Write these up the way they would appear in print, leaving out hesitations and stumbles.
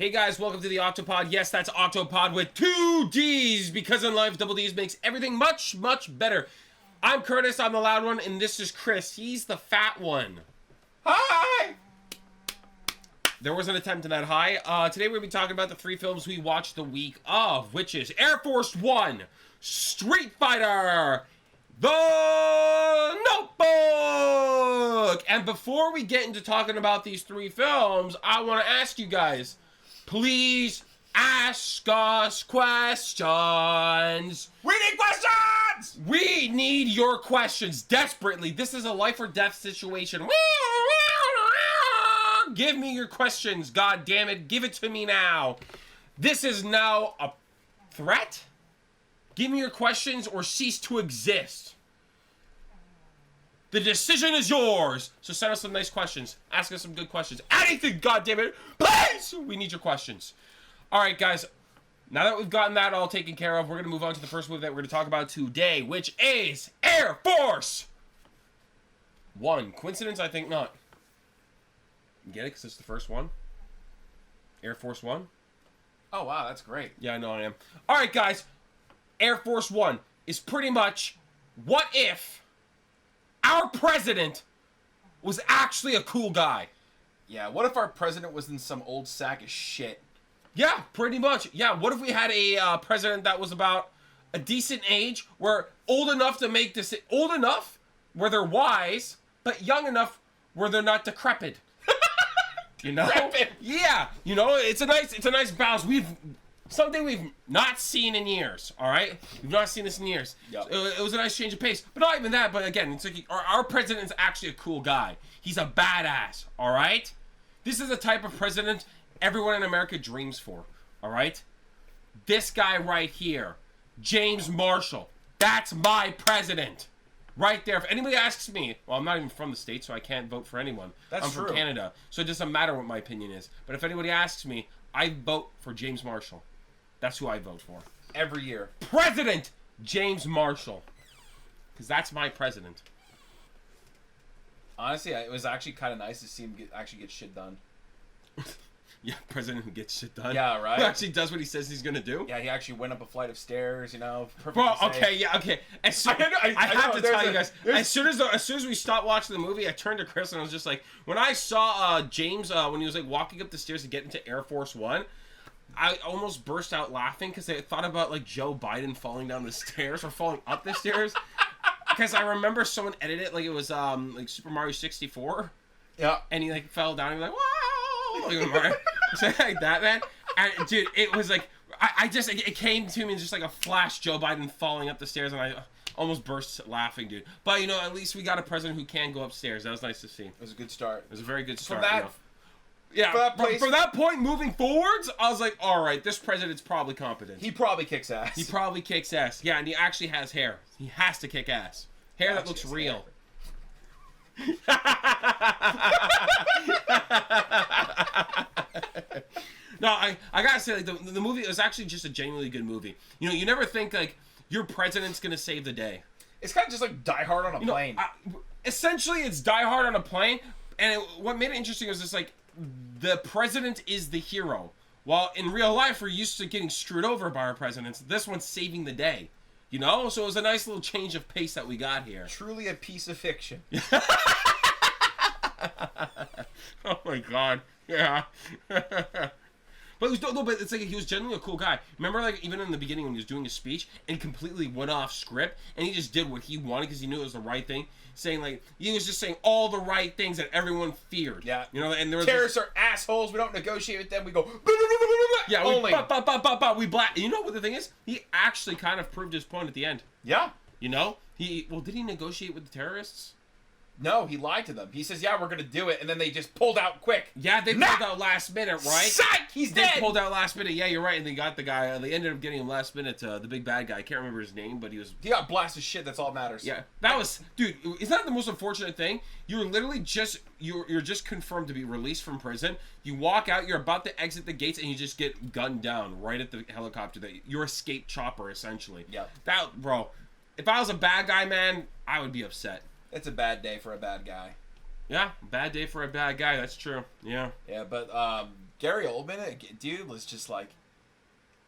Hey guys, welcome to the Octopodd. Yes, that's Octopodd with 2 D's, because in life, double D's makes everything much, much better. I'm Curtis, I'm the loud one, and this is Chris. He's the fat one. Hi! There was an attempt in that hi. Today we're going to be talking about the 3 films we watched the week of, which is Air Force One, Street Fighter, The Notebook! And before we get into talking about these 3 films, I want to ask you guys, please ask us questions. We need questions! We need your questions desperately. This is a life or death situation. Give me your questions, god damn it. Give it to me now. This is now a threat. Give me your questions or cease to exist. The decision is yours. So send us some nice questions. Ask us some good questions. Anything, god damn it. Please! We need your questions. Alright, guys. Now that we've gotten that all taken care of, we're going to move on to the first movie that we're going to talk about today, which is Air Force One. Coincidence? I think not. You get it? Because it's the first one. Air Force One. Oh, wow, that's great. Yeah, I know I am. Alright, guys. Air Force One is pretty much what if our president was actually a cool guy. Yeah, what if our president was in some old sack of shit? Yeah, pretty much. Yeah, what if we had a president that was about a decent age, where old enough to make this, old enough where they're wise, but young enough where they're not decrepit. You know? Decrepit. Yeah, you know, it's a nice balance. Something we've not seen in years, all right? We've not seen this in years. Yep. It was a nice change of pace. But not even that, but again, it's like our president's actually a cool guy. He's a badass, all right? This is the type of president everyone in America dreams for, all right? This guy right here, James Marshall, that's my president. Right there. If anybody asks me, well, I'm not even from the States, so I can't vote for anyone. That's I'm true. from Canada, so it doesn't matter what my opinion is. But if anybody asks me, I vote for James Marshall. That's who I vote for. Every year. President James Marshall. Because that's my president. Honestly, it was actually kind of nice to see him actually get shit done. Yeah, president who gets shit done. Yeah, right? Who actually does what he says he's going to do. Yeah, he actually went up a flight of stairs, you know. Bro, okay, yeah, okay. I have to tell you guys, as soon as we stopped watching the movie, I turned to Chris and I was just like, when I saw James, when he was like walking up the stairs to get into Air Force One, I almost burst out laughing because I thought about like Joe Biden falling down the stairs or falling up the stairs. Because I remember someone edited it like it was like Super Mario 64. Yeah. And he like fell down and he was like, wow! Like that, man. And dude, it was like, it came to me just like a flash, Joe Biden falling up the stairs, and I almost burst laughing, dude. But you know, at least we got a president who can go upstairs. That was nice to see. It was a good start. It was a very good start. From that, you know. Yeah, from that point moving forwards, I was like, all right, this president's probably competent. He probably kicks ass. He probably kicks ass. Yeah, and he actually has hair. He has to kick ass. Hair that looks real. No, I gotta say, like, the movie was actually just a genuinely good movie. You know, you never think like your president's gonna save the day. It's kind of just like Die Hard on a plane. Essentially, it's Die Hard on a plane, and what made it interesting was just like the president is the hero, while in real life we're used to getting screwed over by our presidents. This one's saving the day. You know, so it was a nice little change of pace that we got here. Truly a piece of fiction. Oh my god, yeah. But it was no, but it's like he was genuinely a cool guy. Remember, like even in the beginning when he was doing his speech and completely went off script and he just did what he wanted because he knew it was the right thing. Saying like he was just saying all the right things that everyone feared. Yeah, you know, and there was terrorists are assholes. We don't negotiate with them. We go yeah, only we black. You know what the thing is? He actually kind of proved his point at the end. Yeah, you know did he negotiate with the terrorists? No, he lied to them. He says, yeah, we're going to do it, and then they just pulled out quick. Yeah, they pulled out last minute, right? Psych! He's dead! They pulled out last minute, yeah, you're right, and they got the guy, they ended up getting him last minute, the big bad guy. I can't remember his name, but he got blasted shit, that's all that matters. Yeah, that was, dude, isn't that the most unfortunate thing? You're literally you're just confirmed to be released from prison. You walk out, you're about to exit the gates, and you just get gunned down right at the helicopter, your escape chopper, essentially. Yeah. That, bro, if I was a bad guy, man, I would be upset. It's a bad day for a bad guy. Yeah, bad day for a bad guy. That's true. Yeah. Yeah, but Gary Oldman, dude, was just like,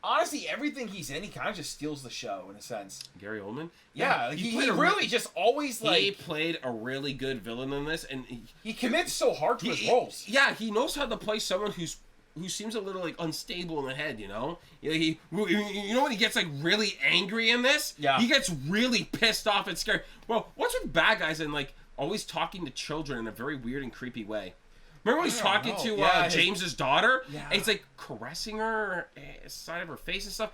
honestly, everything he's in, he kind of just steals the show in a sense. Gary Oldman? Yeah, he really just always like... He played a really good villain in this, and... He commits so hard to his roles. Yeah, he knows how to play someone who seems a little, like, unstable in the head, you know? You know when he gets, like, really angry in this? Yeah. He gets really pissed off and scared. Well, what's with bad guys and, like, always talking to children in a very weird and creepy way? Remember when he's talking to James's daughter? Yeah. And he's, like, caressing her side of her face and stuff?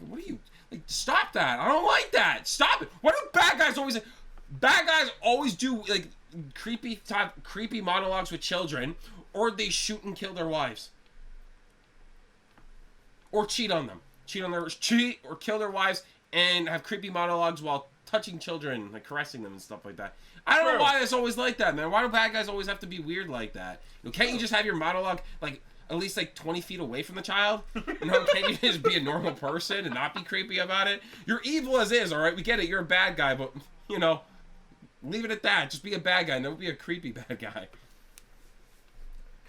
What are you... Like, stop that. I don't like that. Stop it. Why do bad guys always... Bad guys always do, like, creepy monologues with children, or they shoot and kill their wives. Or cheat on them. Cheat or kill their wives and have creepy monologues while touching children, like caressing them and stuff like that. I don't know why it's always like that, man. Why do bad guys always have to be weird like that? You know, can't you just have your monologue, like, at least, like, 20 feet away from the child? You know, can't you just be a normal person and not be creepy about it? You're evil as is, all right? We get it. You're a bad guy, but, you know, leave it at that. Just be a bad guy. Don't be a creepy bad guy.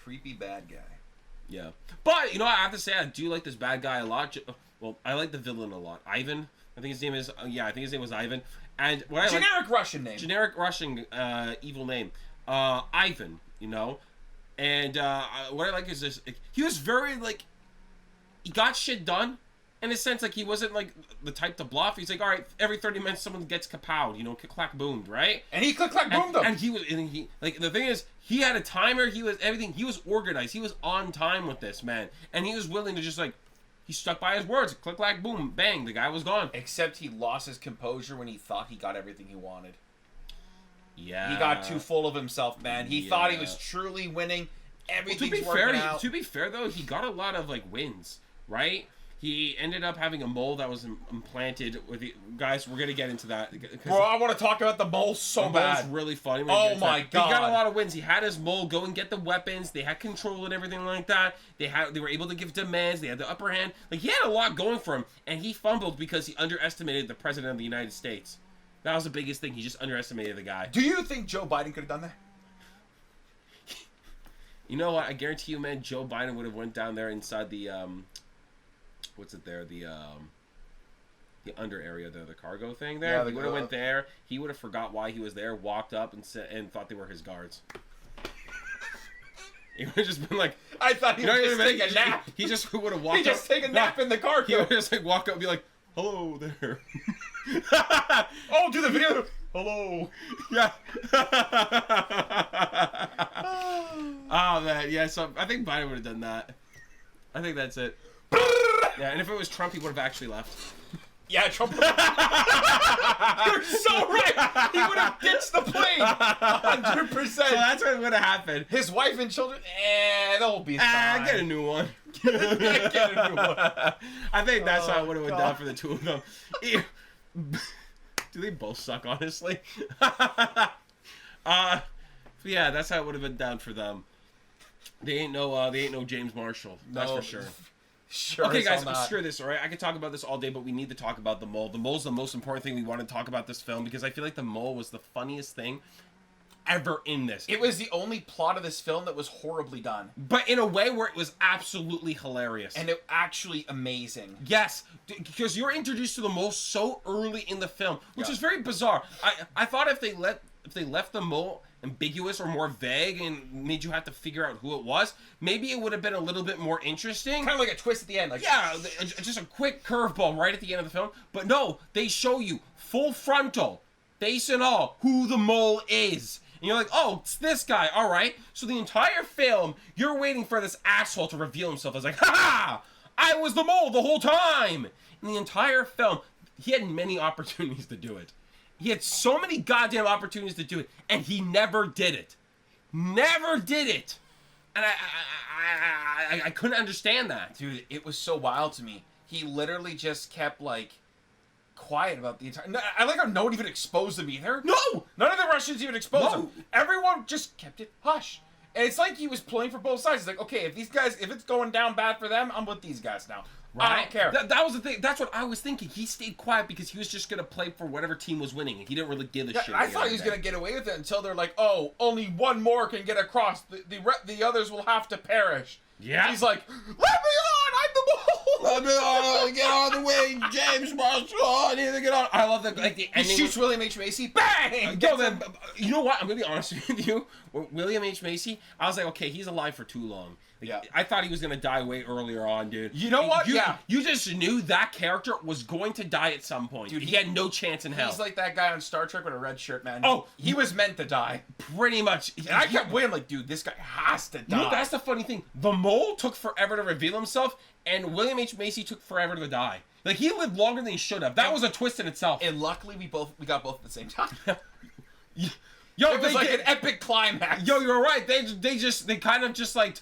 Creepy bad guy. Yeah. But, you know, I have to say, I do like this bad guy a lot. Well, I like the villain a lot. Ivan. I think his name is... I think his name was Ivan. And what I Generic Russian name. Generic Russian evil name. Ivan, you know? And what I like is this... He was very, like... He got shit done. In a sense, like, he wasn't, like, the type to bluff. He's like, all right, every 30 minutes someone gets kapowed, you know, click-clack-boomed, right? And he click-clack-boomed them. And he, like, the thing is, he had a timer, he was everything, he was organized, he was on time with this, man. And he was willing to just, like, he stuck by his words, click-clack-boom, bang, the guy was gone. Except he lost his composure when he thought he got everything he wanted. Yeah. He got too full of himself, man. He thought he was truly winning, everything's working out. To be fair, though, he got a lot of, like, wins, right? He ended up having a mole that was implanted with the... Guys, we're going to get into that. Bro, I want to talk about the mole so bad. The mole's really funny. Oh, my God. He got a lot of wins. He had his mole go and get the weapons. They had control and everything like that. They were able to give demands. They had the upper hand. Like, he had a lot going for him, and he fumbled because he underestimated the President of the United States. That was the biggest thing. He just underestimated the guy. Do you think Joe Biden could have done that? You know what? I guarantee you, man, Joe Biden would have went down there inside the... what's it there? The under area there, the cargo thing there. Yeah, he would have went there. He would have forgot why he was there, walked up and thought they were his guards. He would have just been like, I thought he was just taking a nap. He just would have walked up. He just take a nap in the cargo. He would just like walk up and be like, hello there. Oh, do the video. Hello. Yeah. Oh man, yeah, so I think Biden would have done that. I think that's it. Yeah, and if it was Trump, he would have actually left. Yeah, Trump would have... You're so right! He would have ditched the plane! 100%! So that's what would have happened. His wife and children, they'll be fine. Get a new one. Get a new one. I think that's how it would have went down for the two of them. Do they both suck, honestly? Yeah, that's how it would have been down for them. They ain't no James Marshall. That's for sure. Sure. Okay, guys, screw this, all right? I could talk about this all day, but we need to talk about the mole. The mole's the most important thing we want to talk about this film because I feel like the mole was the funniest thing ever in this. It was the only plot of this film that was horribly done. But in a way where it was absolutely hilarious. And it actually amazing. Yes, because you're introduced to the mole so early in the film, which is very bizarre. I thought if they left the mole ambiguous or more vague and made you have to figure out who it was, maybe it would have been a little bit more interesting. Kind of like a twist at the end. Like, yeah, just a quick curveball right at the end of the film. But no, they show you full frontal, face and all, who the mole is. And you're like, oh, it's this guy, all right. So the entire film, you're waiting for this asshole to reveal himself as like, ha-ha, I was the mole the whole time. In the entire film, he had many opportunities to do it. He had so many goddamn opportunities to do it, and he never did it. Never did it. And I couldn't understand that. Dude, it was so wild to me. He literally just kept, like, quiet about the entire... I like how no one even exposed him either. No! None of the Russians even exposed him. Everyone just kept it hush. And it's like he was playing for both sides. It's like, okay, if it's going down bad for them, I'm with these guys now. Right? I don't care. That was the thing. That's what I was thinking. He stayed quiet because he was just going to play for whatever team was winning. And he didn't really give a shit. I thought he was going to get away with it until they're like, oh, only one more can get across. The others will have to perish. Yeah. He's like, let me on, I'm the mole. Let me on, get on the way, James Marshall. Either get on. I love the like the He ending. shoots William H. Macy, bang! Yo, man, you know what? I'm gonna be honest with you. William H. Macy, I was like, okay, he's alive for too long. Like, Yeah. I thought he was gonna die way earlier on, dude. You know what? Yeah. You just knew that character was going to die at some point. Dude, he had no chance in hell. He's like that guy on Star Trek with a red shirt, man. Oh, he was meant to die. Pretty much. And I kept waiting, like, dude, this guy has to die. You know, that's the funny thing. The mole took forever to reveal himself, and William H. Macy took forever to die. Like, he lived longer than he should have. That was a twist in itself. And luckily, we got both at the same time. Yo, It was like an epic climax. Yo, you're right. They kind of just like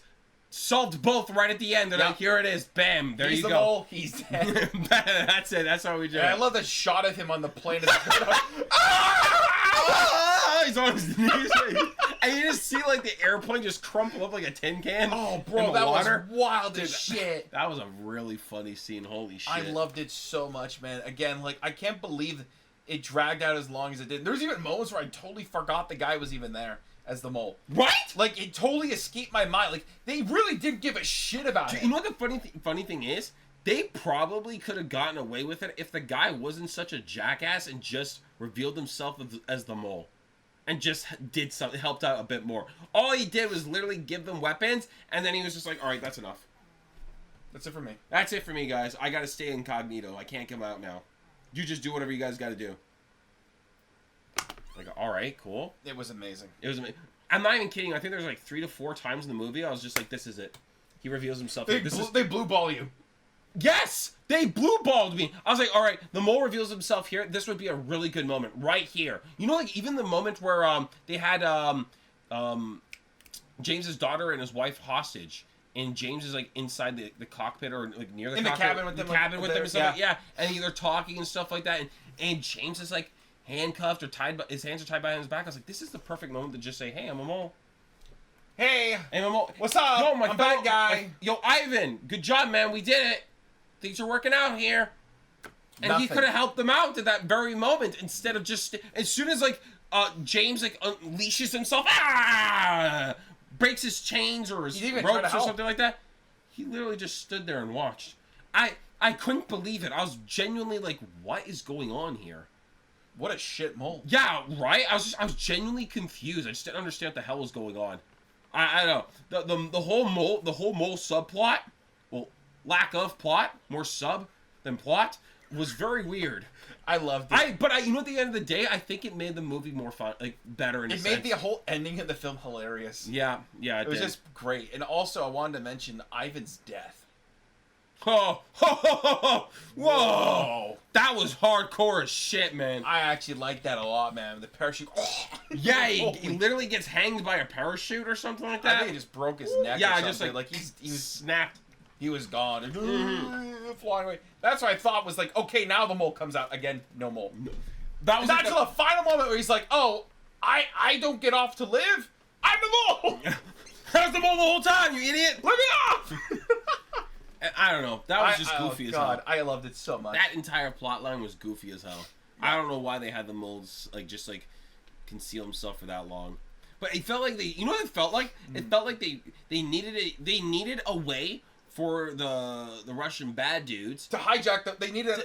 solved both right at the end. They're Yep. like, here it is. Bam. There He's you the go. mole. He's dead. That's it. That's how we do it. And I love the shot of him on the plane. He's on his knees. And you just see like the airplane just crumple up like a tin can. Oh, in bro, the that water. was wild as Dude, shit. That was a really funny scene. Holy shit. I loved it so much, man. Again, like, I can't believe it dragged out as long as it did. There was even moments where I totally forgot the guy was even there as the mole. Right? Like, it totally escaped my mind. Like, they really didn't give a shit about it. You know what the funny thing is? They probably could have gotten away with it if the guy wasn't such a jackass and just revealed himself as the mole. And just did something, helped out a bit more. All he did was literally give them weapons, and then he was just like, all right, that's enough. That's it for me. That's it for me, guys. I gotta stay incognito. I can't come out now. You just do whatever you guys gotta do. Like, all right, cool. It was amazing. It was amazing. I'm not even kidding. I think there's like 3 to 4 times in the movie I was just like, this is it. He reveals himself. They blue ball you. Yes! They blue balled me. I was like, all right, the mole reveals himself here. This would be a really good moment right here. You know, like even the moment where they had James's daughter and his wife hostage, and James is like inside the cockpit or like near the in cockpit, the cabin with them, and stuff. Yeah, and they're talking and stuff like that, and James is like handcuffed or tied, his hands are tied behind his back. I was like, this is the perfect moment to just say, hey, I'm a mole. Hey, I'm a mole. What's up? Yo, I'm bad guy. Yo, Ivan, good job, man. We did it. Things are working out here. And Nothing. he could have helped them out at that very moment instead of just as soon as like James like unleashes himself, breaks his chains or his He didn't even try ropes to or help. something like that. He literally just stood there and watched. I couldn't believe it. I was genuinely like, what is going on here? What a shit mole. Yeah, right. I was genuinely confused. I just didn't understand what the hell was going on. I don't know the whole mole subplot. Well, lack of plot, more sub than plot, was very weird. I loved it. But you know, at the end of the day, I think it made the movie more fun, like better in a It sense. made the whole ending of the film hilarious. Yeah, It was did. just great. And also, I wanted to mention Ivan's death. Oh, whoa, Whoa. that was hardcore as shit, man. I actually like that a lot, man. The parachute. Yeah, he literally gets hanged by a parachute or something like I that. think he just broke his neck. Yeah, or just something. like he was snapped. he was gone. And flying away. That's what I thought was like, okay, now the mole comes out again. No mole. That was Not like until the final moment where he's like, oh, I don't get off to live. I'm the mole. I was the mole the whole time, you idiot. Let me off. I don't know. That was just goofy as hell. I loved it so much. That entire plot line was goofy as hell. I don't know why they had the moles just conceal himself for that long. But it felt like you know what it felt like? It felt like they needed a way for the Russian bad dudes to hijack they needed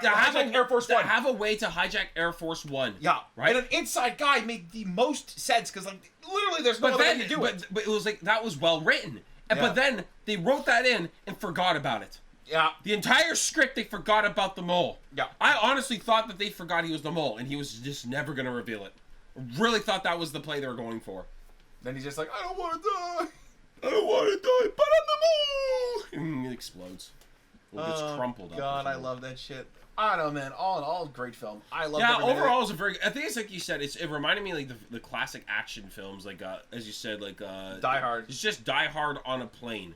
have Air Force One. have a way to hijack Air Force One. Yeah, right. And an inside guy made the most sense because like literally there's no other way to do it. But it was like that was well written. Yeah. But then they wrote that in and forgot about it. Yeah. The entire script, they forgot about the mole. Yeah. I honestly thought that they forgot he was the mole, and he was just never going to reveal it. Really thought that was the play they were going for. Then he's just like, I don't want to die. I don't want to die, but I'm the mole! And it explodes. It gets crumpled up. God, I love that shit. I don't know, man. All in all, great film. I love. Yeah, overall, it was a very. I think it's like you said. It reminded me like the classic action films, like as you said, like Die Hard. It's just Die Hard on a plane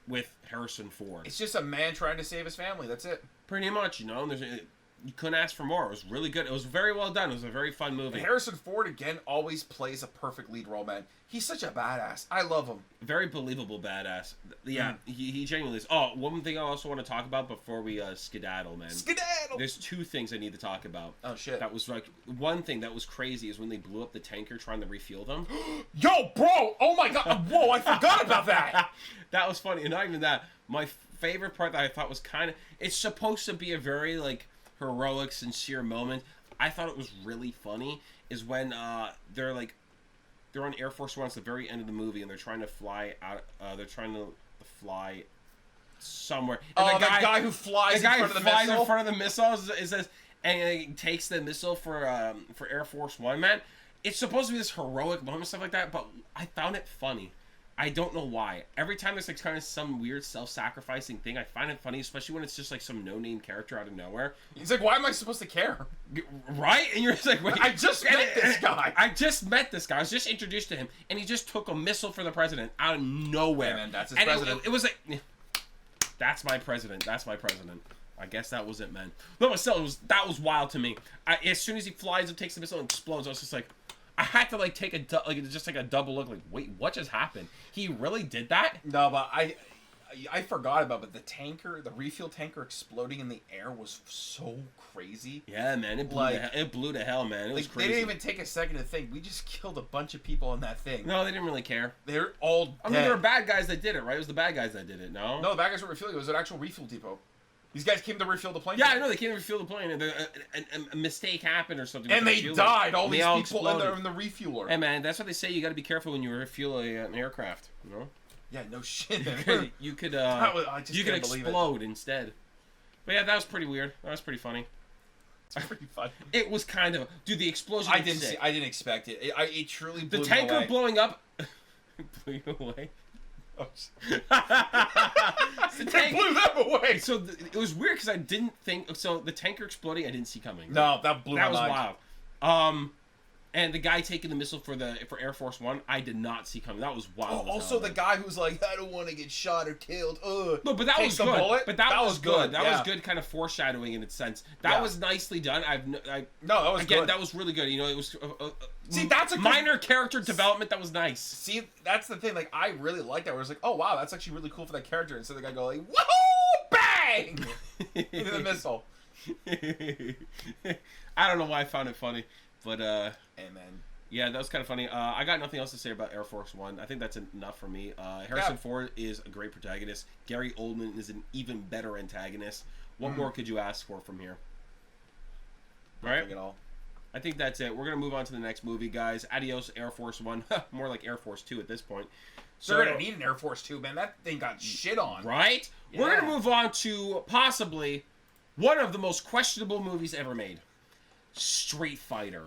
with Harrison Ford. It's just a man trying to save his family. That's it. Pretty much, you know. And you couldn't ask for more. It was really good. It was very well done. It was a very fun movie. Harrison Ford, again, always plays a perfect lead role, man. He's such a badass. I love him. Very believable badass. Yeah, he genuinely is. Oh, one thing I also want to talk about before we skedaddle, man. Skedaddle! There's two things I need to talk about. Oh, shit. That was like, one thing that was crazy is when they blew up the tanker trying to refuel them. Yo, bro! Oh my god! Whoa, I forgot about that! That was funny. And not even that. My favorite part that I thought was kind of... It's supposed to be a very, like, heroic, sincere moment. I thought it was really funny is when they're on Air Force One at the very end of the movie, and they're trying to fly out. They're trying to fly somewhere. And the guy who flies in front of the missile? in front of the missiles is this, and he takes the missile for Air Force One. Man, it's supposed to be this heroic moment, stuff like that. But I found it funny. I don't know why. Every time there's like kind of some weird self-sacrificing thing, I find it funny, especially when it's just like some no-name character out of nowhere. He's like, why am I supposed to care? Right? And you're just like, wait. I just met this guy. I just met this guy. I was just introduced to him, and he just took a missile for the president out of nowhere. Yeah, man, that's his and president. It was like, that's my president. That's my president. I guess that was it, man. No, but still, that was wild to me. As soon as he flies and takes the missile and explodes, I was just like, I had to like take a double look. Like, wait, what just happened? He really did that? No, but I forgot about it. But the refuel tanker exploding in the air was so crazy. Yeah, man, it blew to hell, man. It was crazy. They didn't even take a second to think. We just killed a bunch of people on that thing. No, they didn't really care. They're all dead. I mean, there were bad guys that did it, right? It was the bad guys that did it. No, the bad guys were refueling. It was an actual refuel depot. These guys came to refuel the plane. Yeah, I know. They came to refuel the plane, and a mistake happened or something. And they died. All these people exploded. in the refueler. Hey, man, that's what they say. You got to be careful when you refuel an aircraft. You know? Yeah, no shit. you could explode instead. But yeah, that was pretty weird. That was pretty funny. It's pretty funny. It was kind of, dude. The explosion. I didn't expect it. It truly blew the tanker away. Blowing up. Blew you away. It blew them away. So it was weird because I didn't think. So the tanker exploding, I didn't see coming. No, that blew. That was wild. And the guy taking the missile for Air Force One, I did not see coming. That was wild. Also, the guy who's like, I don't want to get shot or killed. No, but that was good. Bullet. But that was good. That was was good, kind of foreshadowing in its sense. That was nicely done. That was again, good. That was really good. You know, it was. See, that's a minor character development that was nice. See, that's the thing. Like, I really liked that. Where it's like, oh wow, that's actually really cool for that character. And so the guy go like, woohoo, bang, into the missile. I don't know why I found it funny, but hey man. Yeah, that was kind of funny. I got nothing else to say about Air Force One. I think that's enough for me. Harrison Ford is a great protagonist. Gary Oldman is an even better antagonist. What more could you ask for from here? Right? Nothing at all. I think that's it. We're going to move on to the next movie, guys. Adios, Air Force One. More like Air Force 2 at this point. So, they're going to need an Air Force 2, man. That thing got shit on. Right? Yeah. We're going to move on to possibly one of the most questionable movies ever made. Street Fighter.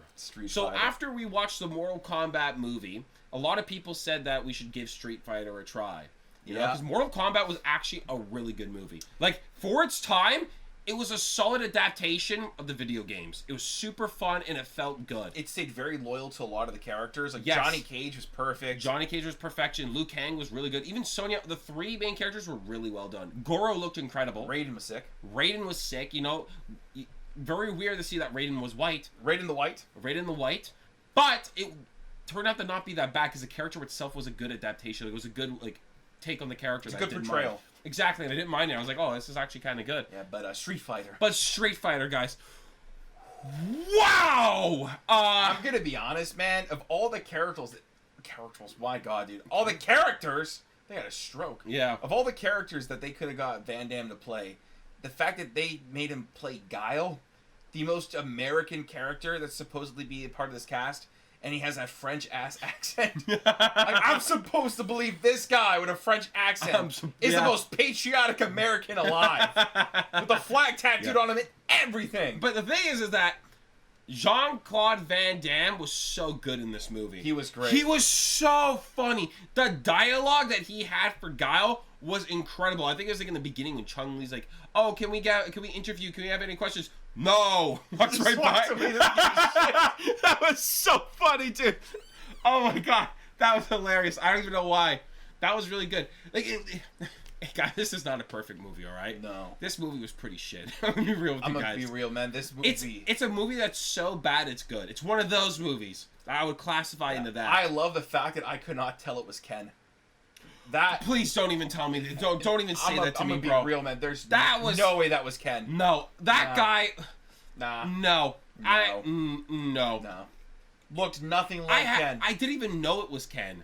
So after we watched the Mortal Kombat movie, a lot of people said that we should give Street Fighter a try. You know, because Mortal Kombat was actually a really good movie. Like, for its time, it was a solid adaptation of the video games. It was super fun, and it felt good. It stayed very loyal to a lot of the characters. Like, Johnny Cage was perfect. Johnny Cage was perfection. Liu Kang was really good. Even Sonya, the three main characters were really well done. Goro looked incredible. Raiden was sick. Raiden was sick. You know, very weird to see that Raiden was white. Raiden the White. Raiden the White. But it turned out to not be that bad, because the character itself was a good adaptation. It was a good, like, take on the character. It's a good portrayal. Exactly, and I didn't mind it. I was like, oh, this is actually kind of good. Yeah, but Street Fighter. But Street Fighter, guys. Wow! I'm going to be honest, man. Of all the characters, my God, dude. All the characters, they had a stroke. Yeah. Of all the characters that they could have got Van Damme to play, the fact that they made him play Guile, the most American character that's supposedly be a part of this cast, and he has that French-ass accent. Like, I'm supposed to believe this guy with a French accent is the most patriotic American alive. With the flag tattooed on him and everything. But the thing is that Jean-Claude Van Damme was so good in this movie. He was great. He was so funny. The dialogue that he had for Guile was incredible. I think it was like in the beginning when Chun-Li's like, oh, can we interview, can we have any questions? No! Walks right by. That was so funny, dude. Oh my God. That was hilarious. I don't even know why. That was really good. Like, Guys, this is not a perfect movie, all right? No. This movie was pretty shit. I'm gonna be real with you guys. I'm gonna be real, man. This movie... It's a movie that's so bad it's good. It's one of those movies that I would classify into that. I love the fact that I could not tell it was Ken. That... Please don't even tell me that. Don't even say that to me, bro. I'm gonna be real, man. There's no way that was Ken. No. That guy... Nah. No. No. Looked nothing like Ken. I didn't even know it was Ken.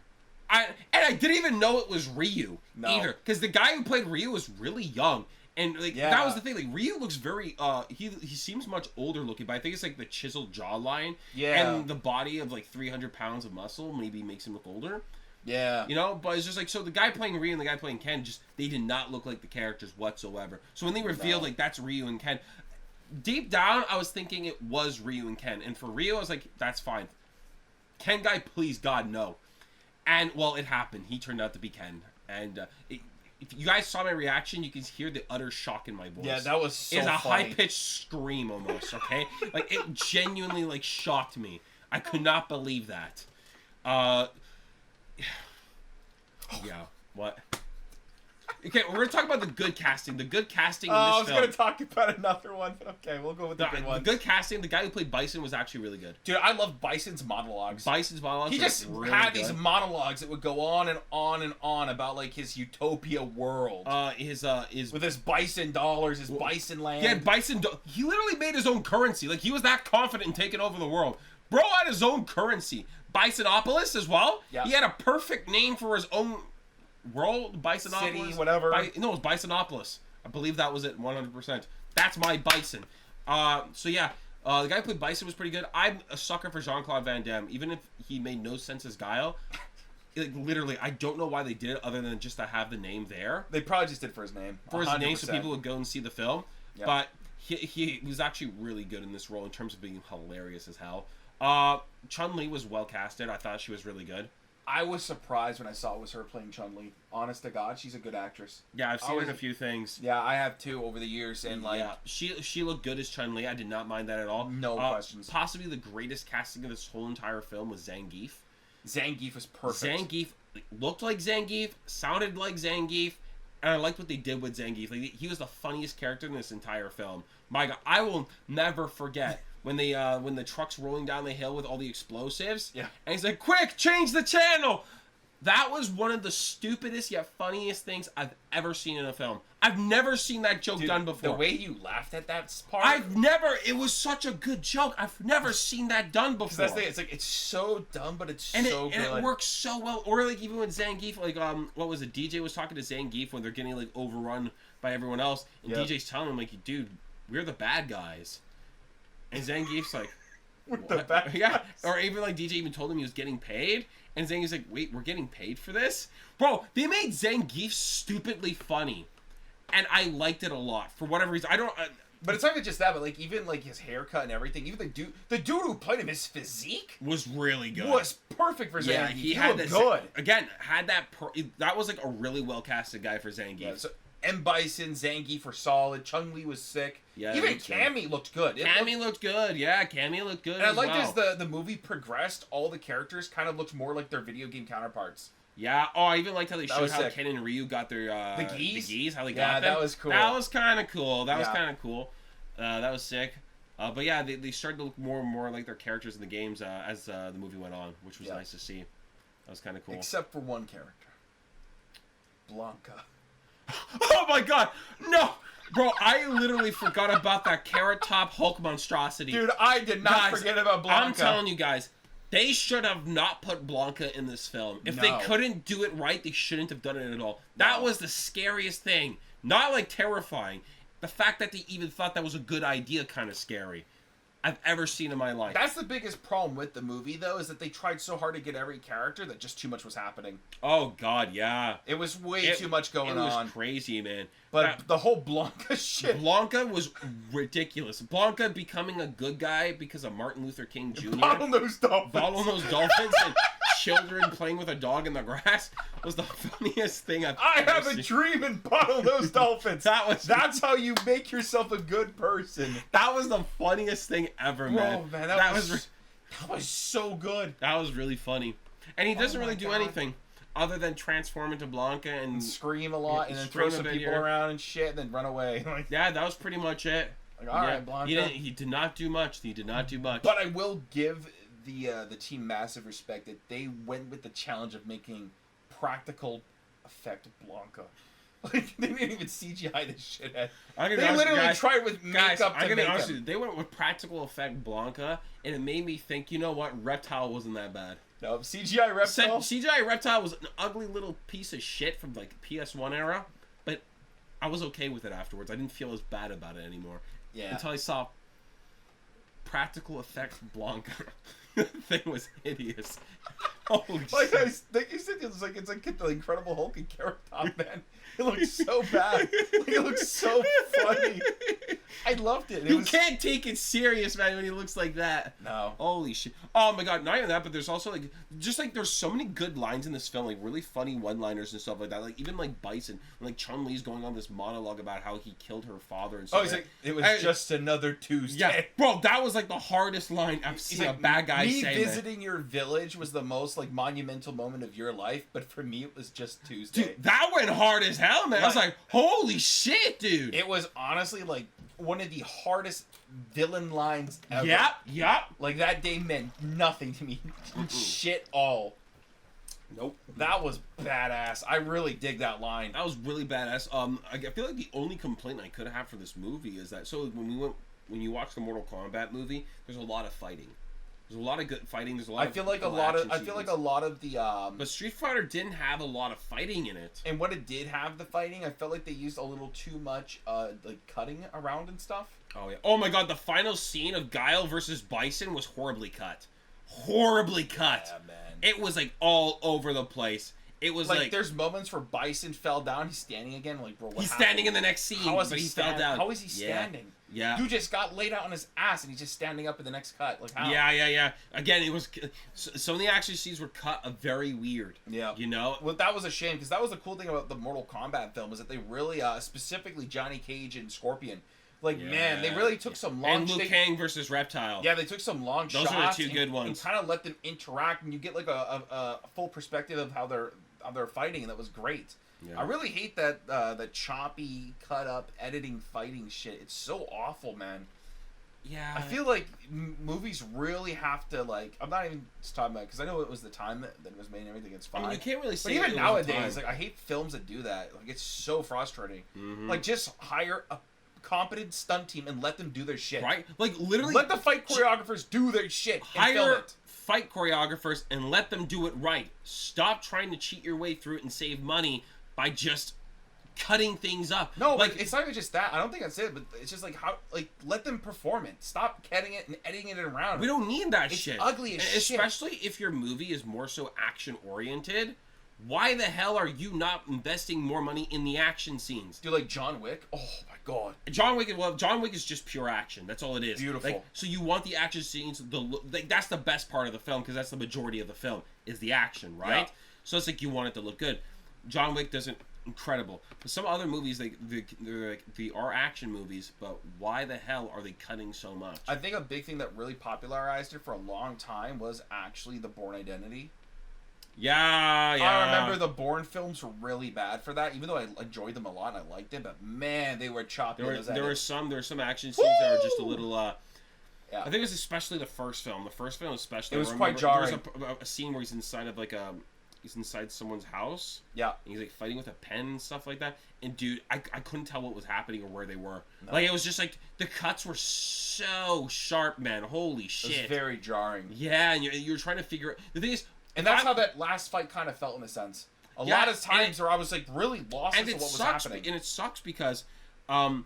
I didn't even know it was Ryu either, because the guy who played Ryu was really young, and like that was the thing. Like Ryu looks very he seems much older looking, but I think it's like the chiseled jawline and the body of like 300 pounds of muscle maybe makes him look older. Yeah, you know, but it's just like, so the guy playing Ryu and the guy playing Ken, just they did not look like the characters whatsoever. So when they revealed like that's Ryu and Ken, deep down I was thinking it was Ryu and Ken, and for Ryu I was like, that's fine. Ken guy, please God no. And, well, it happened. He turned out to be Ken. And if you guys saw my reaction, you can hear the utter shock in my voice. Yeah, that was so funny. It's a funny. high-pitched scream almost, okay? Like, it genuinely, like, shocked me. I could not believe that. Yeah. What? Okay, we're going to talk about the good casting. The good casting in this film. I was going to talk about another one, but okay, we'll go with the good one. The good casting, the guy who played Bison was actually really good. Dude, I love Bison's monologues. He just really had good. these monologues that would go on and on and on about, like, his utopia world. With his bison dollars, his bison land. Yeah, he literally made his own currency. Like, he was that confident in taking over the world. Bro had his own currency. Bisonopolis as well. Yeah. He had a perfect name for his own... world, Bisonopolis, city, whatever. No, it was Bisonopolis. I believe that was it, 100%. That's my Bison. So yeah, the guy who played Bison was pretty good. I'm a sucker for Jean-Claude Van Damme, even if he made no sense as Guile. Like literally, I don't know why they did it, other than just to have the name there. They probably just did for his name. For his name, so people would go and see the film. Yep. But he was actually really good in this role in terms of being hilarious as hell. Chun-Li was well casted. I thought she was really good. I was surprised when I saw it was her playing Chun-Li. Honest to God, she's a good actress. Yeah, I've seen her in a few things. Yeah, I have too over the years, and like, yeah, she looked good as Chun-Li. I did not mind that at all. No questions. Possibly the greatest casting of this whole entire film was Zangief. Zangief was perfect. Zangief looked like Zangief, sounded like Zangief, and I liked what they did with Zangief. Like, he was the funniest character in this entire film. My God, I will never forget. When the truck's rolling down the hill with all the explosives, and he's like, "Quick, change the channel!" That was one of the stupidest yet funniest things I've ever seen in a film. I've never seen that joke done before. The way you laughed at that part, it was such a good joke. I've never seen that done before. That's the thing. It's like, it's so dumb, but it's so good. And it works so well. Or like even when Zangief, like what was it? DJ was talking to Zangief when they're getting like overrun by everyone else, and DJ's telling him like, "Dude, we're the bad guys." And Zangief's like, with the back. Yeah. Or even like DJ even told him he was getting paid. And Zangief's like, wait, we're getting paid for this? Bro, they made Zangief stupidly funny. And I liked it a lot. For whatever reason. But it's not even just that, but like even like his haircut and everything. Even the dude who played him, his physique was really good. Was perfect for Zangief. Yeah, he had that good. Again, had that that was like a really well casted guy for Zangief. Yeah, so M. Bison, Zangief were solid. Chun-Li was sick. Yeah, even Cammy looked good. Cammy looked good. Yeah, Cammy looked good. And I liked as the movie progressed, all the characters kind of looked more like their video game counterparts. Yeah. Oh, I even liked how they showed how Ken and Ryu got their the geese. How they got them. Yeah, that was cool. That was kind of cool. That was kind of cool. That was sick. But yeah, they started to look more and more like their characters in the games as the movie went on, which was nice to see. That was kind of cool. Except for one character, Blanka. Oh my God, no! Bro, I literally forgot about that Carrot Top Hulk monstrosity. Dude, I did not forget about Blanka. I'm telling you guys, they should have not put Blanka in this film. If they couldn't do it right, they shouldn't have done it at all. That was the scariest thing. Not like terrifying. The fact that they even thought that was a good idea kind of scary. I've ever seen in my life. That's the biggest problem with the movie, though, is that they tried so hard to get every character that just too much was happening. Oh, God, yeah. It was way too much going on. It was crazy, man. But the whole Blanka shit. Blanka was ridiculous. Blanka becoming a good guy because of Martin Luther King Jr. Bottlenose dolphins. Bottlenose dolphins and children playing with a dog in the grass was the funniest thing I've ever seen. I have a dream in bottlenose dolphins. That's how you make yourself a good person. That was the funniest thing ever, man. Whoa, man, that was so good. That was really funny. And he doesn't really do anything. other than transform into Blanka and scream a lot, and then scream throw some a bit people here. around and shit, and then run away. Like, yeah, that was pretty much it. Like, all right, Blanka. He did not do much. He did not do much. But I will give the team massive respect that they went with the challenge of making practical effect Blanka. Like, they didn't even CGI this shit. They literally tried with makeup to make him. They went with practical effect Blanka, and it made me think, you know what? Reptile wasn't that bad. No, CGI Reptile? CGI Reptile was an ugly little piece of shit from, like, PS1 era, but I was okay with it afterwards. I didn't feel as bad about it anymore. Yeah. Until I saw practical effects Blanka. The thing was hideous. Holy shit. Like you said, it's like the Incredible Hulk and Carrot Top, man. It looks so bad. Like, it looks so funny. I loved it. You can't take it serious, man, when he looks like that. No. Holy shit. Oh my god, not even that, but there's also like, just like, there's so many good lines in this film, like really funny one-liners and stuff like that. Like, even like Bison, like Chun-Li's going on this monologue about how he killed her father and stuff. Oh, he's like, it was just another Tuesday. Yeah, bro, that was like the hardest line I've seen a bad guy say. Me visiting your village was the most like monumental moment of your life, but for me it was just Tuesday. Dude, that went hard as hell, man. I was like, holy shit, dude. It was honestly like one of the hardest villain lines ever. Yep. Like, that day meant nothing to me. Shit all. Nope. That was badass. I really dig that line. That was really badass. I feel like the only complaint I could have for this movie is that, so when you watch the Mortal Kombat movie, there's a lot of fighting. There's a lot of good fighting. There's a lot. I feel like a lot of the. But Street Fighter didn't have a lot of fighting in it. And what it did have the fighting, I felt like they used a little too much, like cutting around and stuff. Oh yeah. Oh my god, the final scene of Guile versus Bison was horribly cut. Horribly cut. Yeah, man. It was like all over the place. It was like there's moments where Bison fell down. He's standing again. Like, bro, what he's happened? standing in the next scene, but he fell down. How is he standing? Yeah. Dude just got laid out on his ass, and he's just standing up in the next cut. Like, how? Yeah. Again, it was some of the action scenes were cut very weird. Yeah. You know. Well, that was a shame, because that was the cool thing about the Mortal Kombat film, is that they really, specifically Johnny Cage and Scorpion. Like, man, they really took some long... And Liu Kang versus Reptile. Yeah, they took some long shots. Those are the two good ones. And kind of let them interact, and you get like a full perspective of how they're fighting, and that was great. Yeah. I really hate that the choppy, cut up, editing, fighting shit. It's so awful, man. Yeah. I feel like movies really have to, like... I'm not even just talking about it, because I know it was the time that it was made and everything. It's fine. I mean, you can't really say. But even nowadays, like, I hate films that do that. Like, it's so frustrating. Mm-hmm. Like, just hire a competent stunt team and let them do their shit. Right? Like, literally... Let the fight choreographers do their shit and film it. Fight choreographers and let them do it right. Stop trying to cheat your way through it and save money by just cutting things up. No, like, it's not even just that. I don't think that's it, but it's just like, how, like, let them perform it. Stop cutting it and editing it around. We don't need that shit. It's ugly as shit. Especially if your movie is more so action oriented. Why the hell are you not investing more money in the action scenes? Do like John Wick? Oh my god. John Wick is just pure action. That's all it is. Beautiful. Like, so you want the action scenes, that's the best part of the film, because that's the majority of the film, is the action, right? Yeah. So it's like you want it to look good. John Wick doesn't, incredible. But some other movies, they are action movies, but why the hell are they cutting so much? I think a big thing that really popularized it for a long time was actually the Bourne Identity. Yeah. I remember the Bourne films were really bad for that, even though I enjoyed them a lot and I liked it, but man, they were choppy. There were some action scenes that were just a little, yeah. I think it was especially the first film. The first film especially. It was quite jarring. There was a scene where he's inside of he's inside someone's house. Yeah. And he's like fighting with a pen and stuff like that. And dude, I couldn't tell what was happening or where they were. No. Like, it was just like, the cuts were so sharp, man. Holy shit. It was very jarring. Yeah, and you're trying to figure it. The thing is, and that's how that last fight kind of felt in a sense. A lot of times where I was like really lost as to what was happening. And it sucks because an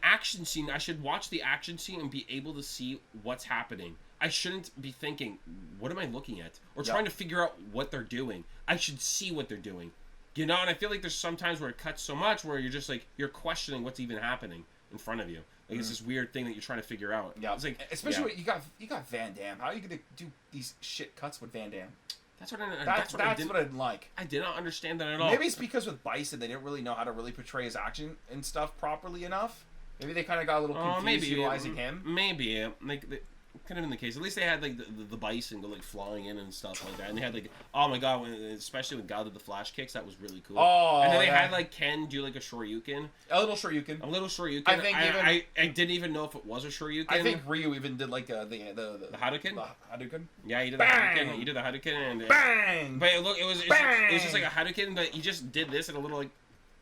action scene, I should watch the action scene and be able to see what's happening. I shouldn't be thinking, what am I looking at? Or trying to figure out what they're doing. I should see what they're doing. You know, and I feel like there's sometimes where it cuts so much where you're just like, you're questioning what's even happening in front of you. Like, it's this weird thing that you're trying to figure out. Yeah. It's like, especially when you got Van Damme. How are you going to do these shit cuts with Van Damme? That's what I didn't like. I did not understand that at all. Maybe it's because with Bison, they didn't really know how to really portray his action and stuff properly enough. Maybe they kind of got a little confused utilizing him. Maybe. Could have been the case. At least they had like the bison go like flying in and stuff like that, and they had like, oh my god, especially when God did the flash kicks, that was really cool. Oh, and then they had like Ken do like a shoryuken. A little shoryuken. I think I didn't even know if it was a shoryuken. I think Ryu even did like the Hadouken. The Hadouken. Yeah, he did Bang! the Hadouken. He did the Hadouken and bang. But it was just like a Hadouken, but he just did this and a little like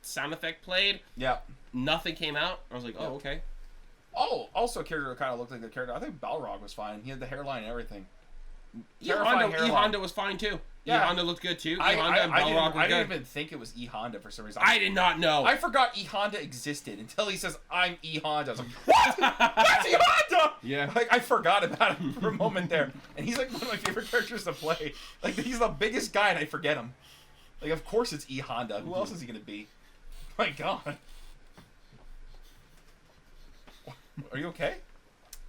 sound effect played. Yeah. Nothing came out. I was like, oh okay. Oh, also a character that kind of looked like the character. I think Balrog was fine. He had the hairline and everything. E-Honda was fine too. Yeah. E-Honda looked good too. I didn't even think it was E-Honda for some reason. I did not know. I forgot E-Honda existed until he says, I'm E-Honda. I was like, what? That's E-Honda! Yeah. Like, I forgot about him for a moment there. And he's like one of my favorite characters to play. Like, he's the biggest guy and I forget him. Like, of course it's E-Honda. Who else is he going to be? My God. Are you okay?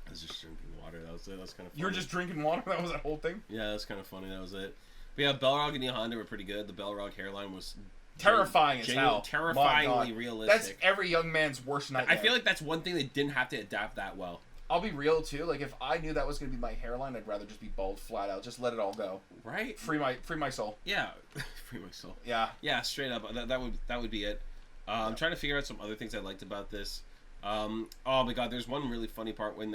I was just drinking water. That was it. That was kind of funny. You were just drinking water? That was that whole thing? Yeah, that's kind of funny. That was it. But yeah, Balrog and E-Honda were pretty good. The Balrog hairline was terrifying as hell. Terrifyingly realistic. That's every young man's worst nightmare. I feel like that's one thing they didn't have to adapt that well. I'll be real too. Like if I knew that was going to be my hairline, I'd rather just be bald flat out. Just let it all go. Right? Free my soul. Yeah. Free my soul. Yeah. Yeah, straight up. That would be it. I'm trying to figure out some other things I liked about this. Oh my god, there's one really funny part when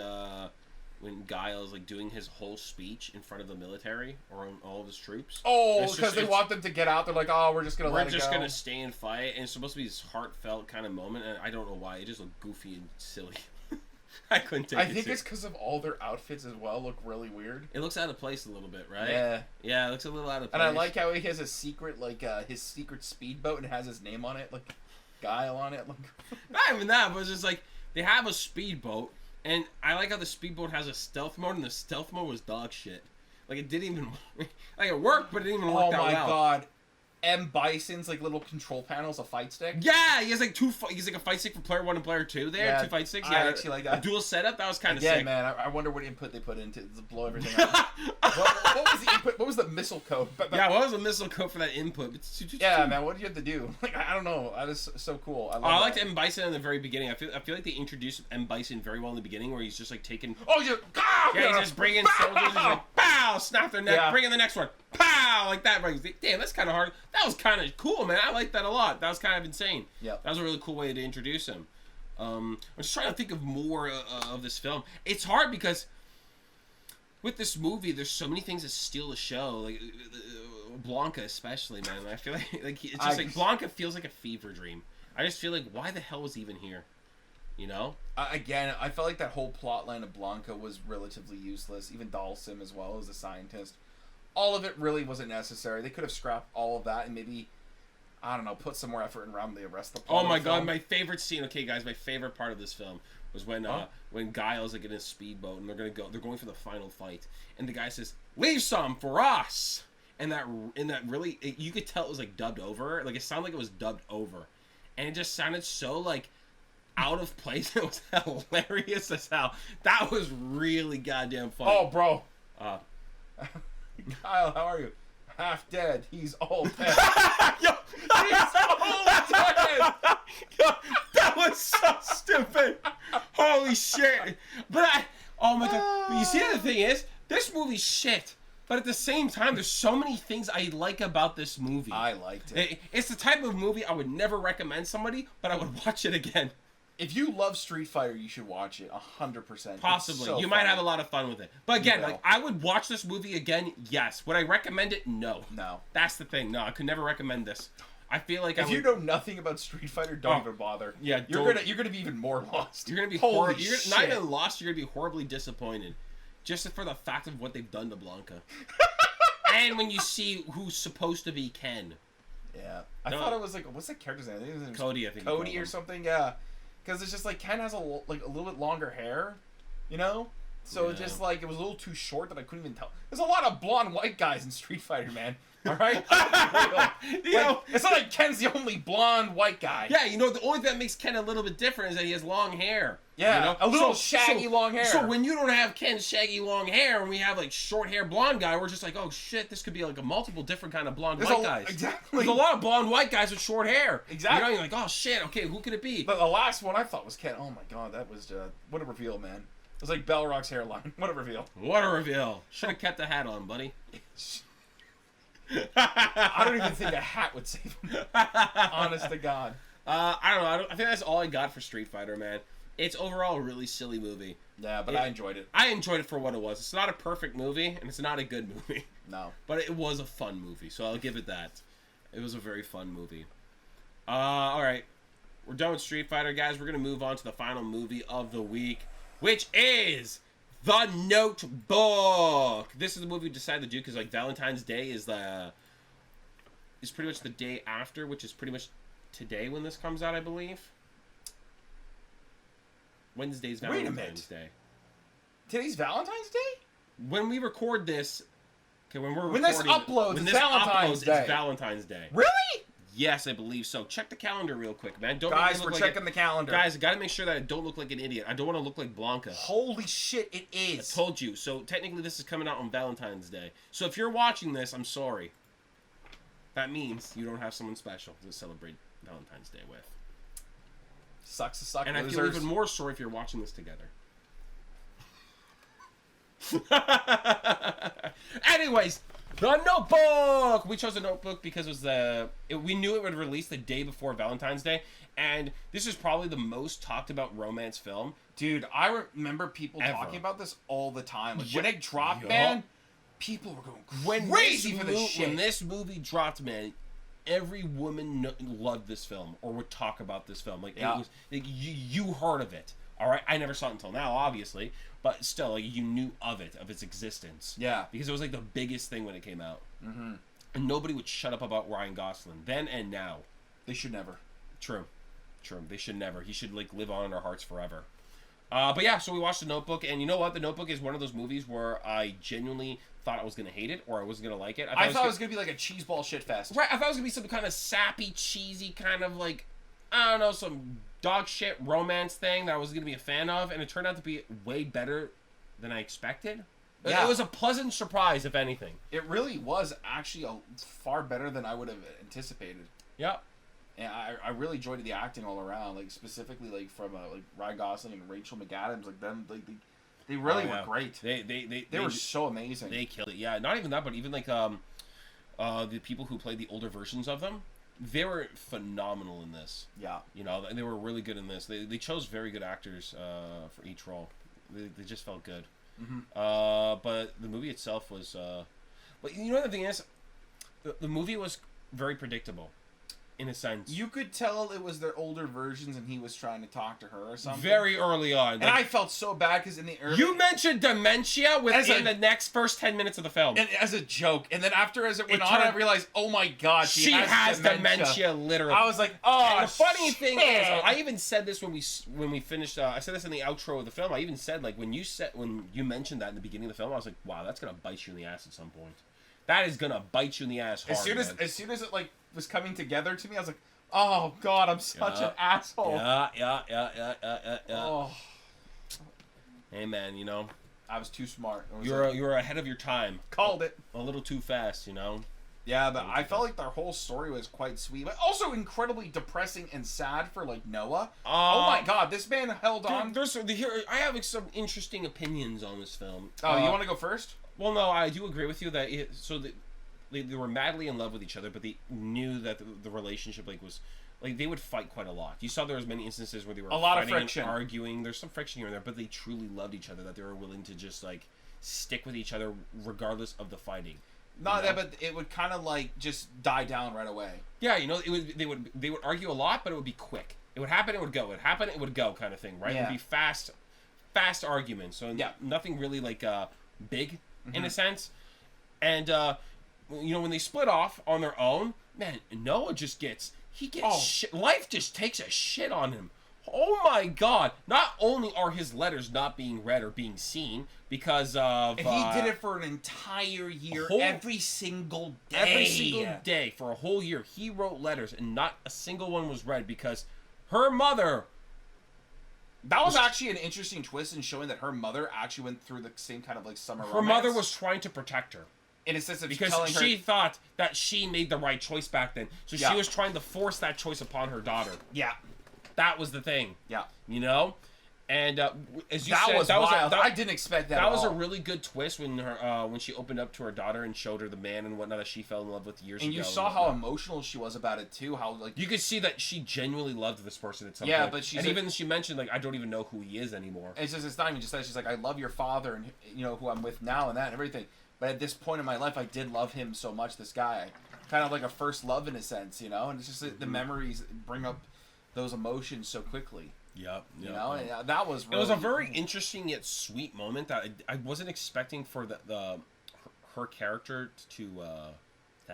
Guile's like doing his whole speech in front of the military or all of his troops. Oh, because they want them to get out. They're like, oh, we're just gonna stay and fight, and it's supposed to be this heartfelt kind of moment, and I don't know why. It just looked goofy and silly. I couldn't take it. I think it's because of all their outfits as well look really weird. It looks out of place a little bit, right? Yeah. Yeah, it looks a little out of place. And I like how he has a secret, like, his secret speedboat and has his name on it, like, Guile on it. Like... Not even that, but it's just like, they have a speedboat, and I like how the speedboat has a stealth mode, and the stealth mode was dog shit. Like, it didn't even... Like, it worked, but it didn't even work that well. Oh my god. M. Bison's, like, little control panels, a fight stick. Yeah, he has, like, he's like a fight stick for player 1 and player 2 there. Yeah, 2 fight sticks. Yeah, I actually like that. A dual setup, that was kind of sick. sick. Yeah, man, I wonder what input they put into to blow everything up. what was the input? What was the missile code? Yeah, what was the missile code for that input? Yeah, man, what did you have to do? Like, I don't know. That is so cool. I liked M. Bison in the very beginning. I feel like they introduced M. Bison very well in the beginning, where he's just, like, taking... Oh, he's just bringing soldiers, he's like, pow, snap their neck, bring in the next one, pow, like that. Damn, that's kind of hard. That was kind of cool, man. I like that a lot. That was kind of insane. Yeah, that was a really cool way to introduce him. I'm just trying to think of more of this film. It's hard because with this movie, there's so many things that steal the show. Like Blanka, especially, man. I feel like it's just like Blanka feels like a fever dream. I just feel like, why the hell was he even here? You know? Again, I felt like that whole plot line of Blanka was relatively useless. Even Dalsim as well as a scientist. All of it really wasn't necessary. They could have scrapped all of that and maybe, I don't know, put some more effort around the rest of the plot. Oh my god, my favorite scene. Okay, guys, my favorite part of this film was when Guile's like in his speedboat and they're going for the final fight, and the guy says, "Leave some for us." And that really, you could tell it was like dubbed over. Like it sounded like it was dubbed over, and it just sounded so like out of place. It was hilarious as hell. That was really goddamn funny. Oh, bro. Kyle, how are you? Half dead. He's all dead. Yo, he's all dead. Yo, that was so stupid. Holy shit. But oh my god. But you see, the thing is, this movie's shit. But at the same time, there's so many things I like about this movie. I liked it. It's the type of movie I would never recommend somebody, but I would watch it again. If you love Street Fighter, you should watch it 100%. Possibly. So you might have a lot of fun with it. But again, like, I would watch this movie again, yes. Would I recommend it? No. No. That's the thing. No, I could never recommend this. I feel like if you know nothing about Street Fighter, don't even bother. Yeah, you're gonna be even more lost. You're gonna be horrible. You're not even lost. You're gonna be horribly disappointed, just for the fact of what they've done to Blanka. And when you see who's supposed to be Ken. Yeah, I thought it was like, what's that character's name? I think it was Cody. I think Cody or something. Yeah. Because it's just like Ken has a little bit longer hair, you know? So it's just like it was a little too short that I couldn't even tell. There's a lot of blonde white guys in Street Fighter, man. All right? It's not like Ken's the only blonde white guy. Yeah, you know, the only thing that makes Ken a little bit different is that he has long hair. Yeah, you know? a little shaggy long hair. So when you don't have Ken's shaggy long hair and we have like short hair blonde guy, we're just like, oh shit, this could be like a multiple different kind of blonde white guys. Exactly. There's a lot of blonde white guys with short hair. Exactly. You know, you're like, oh shit, okay, who could it be? But the last one I thought was Ken. Oh my god, that was what a reveal, man. was like Balrog's hairline. What a reveal. What a reveal. Should have kept the hat on, buddy. I don't even think a hat would save him. Honest to God. I don't know. I think that's all I got for Street Fighter, man. It's overall a really silly movie. Yeah, but I enjoyed it. I enjoyed it for what it was. It's not a perfect movie, and it's not a good movie. No. But it was a fun movie, so I'll give it that. It was a very fun movie. Alright. We're done with Street Fighter, guys. We're going to move on to the final movie of the week, which is The Notebook. This is the movie we decided to do because, like, Valentine's Day is pretty much the day after, which is pretty much today when this comes out, I believe. Wednesday's Valentine's Day. Today's Valentine's Day? When we record this, okay, when this uploads, it's Valentine's Day. Really? Yes, I believe so. Check the calendar real quick, man. Guys, we're checking the calendar. Guys, I gotta make sure that I don't look like an idiot. I don't want to look like Blanka. Holy shit, it is. I told you. So technically, this is coming out on Valentine's Day. So if you're watching this, I'm sorry. That means you don't have someone special to celebrate Valentine's Day with. Sucks to suck, and losers. I feel even more sorry if you're watching this together. Anyways, The Notebook! We chose The Notebook because it was we knew it would release the day before Valentine's Day, and this is probably the most talked about romance film. Dude, I remember people talking about this all the time. Like, when it dropped, man, people were going crazy for this shit. When this movie dropped, man, every woman loved this film or would talk about this film. Like, it was, like, you heard of it. All right, I never saw it until now, obviously, but still, like, you knew of it, of its existence. Yeah, because it was like the biggest thing when it came out, and nobody would shut up about Ryan Gosling then and now. They should never. True. They should never. He should, like, live on in our hearts forever. But yeah, so we watched The Notebook, and you know what? The Notebook is one of those movies where I genuinely thought I was gonna hate it or I wasn't gonna like it. I thought it was gonna be like a cheeseball shitfest. Right, I thought it was gonna be some kind of sappy, cheesy kind of, like, I don't know, some dog shit romance thing that I was gonna be a fan of, and it turned out to be way better than I expected. Yeah. It was a pleasant surprise, if anything. It really was actually far better than I would have anticipated. Yep. And I really enjoyed the acting all around, like specifically like from like Ryan Gosling and Rachel McAdams, like them, like they really were great. They were so amazing. They killed it. Yeah, not even that, but even like the people who played the older versions of them, they were phenomenal in this. Yeah, you know, they were really good in this. They chose very good actors for each role. They just felt good. But the movie itself was. But you know the thing is, the movie was very predictable. In a sense, you could tell it was their older versions, and he was trying to talk to her or something. Very early on, and I felt so bad because in the early, you mentioned dementia within the first 10 minutes of the film, and as a joke. And then as it went on, I realized, oh my god, she has dementia. Literally. I was like, oh. And the funny thing is, I even said this when we finished. I said this in the outro of the film. I even said, like, when you mentioned that in the beginning of the film, I was like, wow, that's gonna bite you in the ass at some point. That is gonna bite you in the ass hard. As soon as it like was coming together to me, I was like, oh god, I'm such an asshole. Yeah. Oh. Hey man, you know, I was too smart. You're ahead of your time. Called it. A little too fast, you know. Yeah, but I felt like their whole story was quite sweet, but also incredibly depressing and sad for like Noah. Oh my god, this man held on. I have some interesting opinions on this film. Oh, you want to go first? Well, no, I do agree with you that they were madly in love with each other, but they knew that the relationship was they would fight quite a lot. You saw there was many instances where they were a lot of friction, and arguing. There's some friction here and there, but they truly loved each other. That they were willing to just like stick with each other regardless of the fighting. Not that, but it would kind of like just die down right away. Yeah, you know, they would argue a lot, but it would be quick. It would happen, it would go. It would happen, it would go, kind of thing, right? Yeah. It would be fast arguments. So nothing really like big in a sense. And you know, when they split off on their own, man, Noah just gets shit. Life just takes a shit on him. Oh my god. Not only are his letters not being read or being seen because of... And he did it for an entire year, every single day. Every single day, for a whole year, he wrote letters and not a single one was read because her mother... That was actually an interesting twist in showing that her mother actually went through the same kind of like summer romance. Her mother was trying to protect her. In a sense of because telling she thought that she made the right choice back then. So she was trying to force that choice upon her daughter. Yeah. That was the thing. Yeah. You know? And as you That said, was that wild. was I didn't expect that. that at was a all. really good twist when she opened up to her daughter and showed her the man and whatnot that she fell in love with years ago. And you saw how emotional she was about it too. How like you could see that she genuinely loved this person at some Yeah, point. but she's and like- even she mentioned like I don't even know who he is anymore. it's not even just that. She's like, I love your father and who I'm with now and that and everything. But at this point in my life, I did love him so much. This guy, kind of like a first love in a sense, And it's just that the memories bring up those emotions so quickly. Yep. And that was. Really, It was a very interesting yet sweet moment that I wasn't expecting for her character to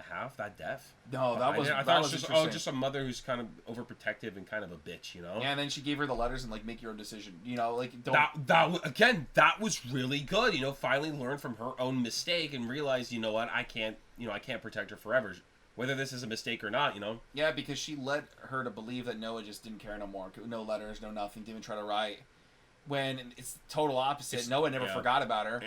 have that death. No, that was. I that thought it was was interesting. just a mother who's kind of overprotective and kind of a bitch, Yeah, and then she gave her the letters and like make your own decision. Like don't. That was really good. Finally learned from her own mistake and realized, what, I can't protect her forever, whether this is a mistake or not. Yeah, because she led her to believe that Noah just didn't care no more. No letters, no nothing. Didn't even try to write. When it's total opposite. Noah never forgot about her,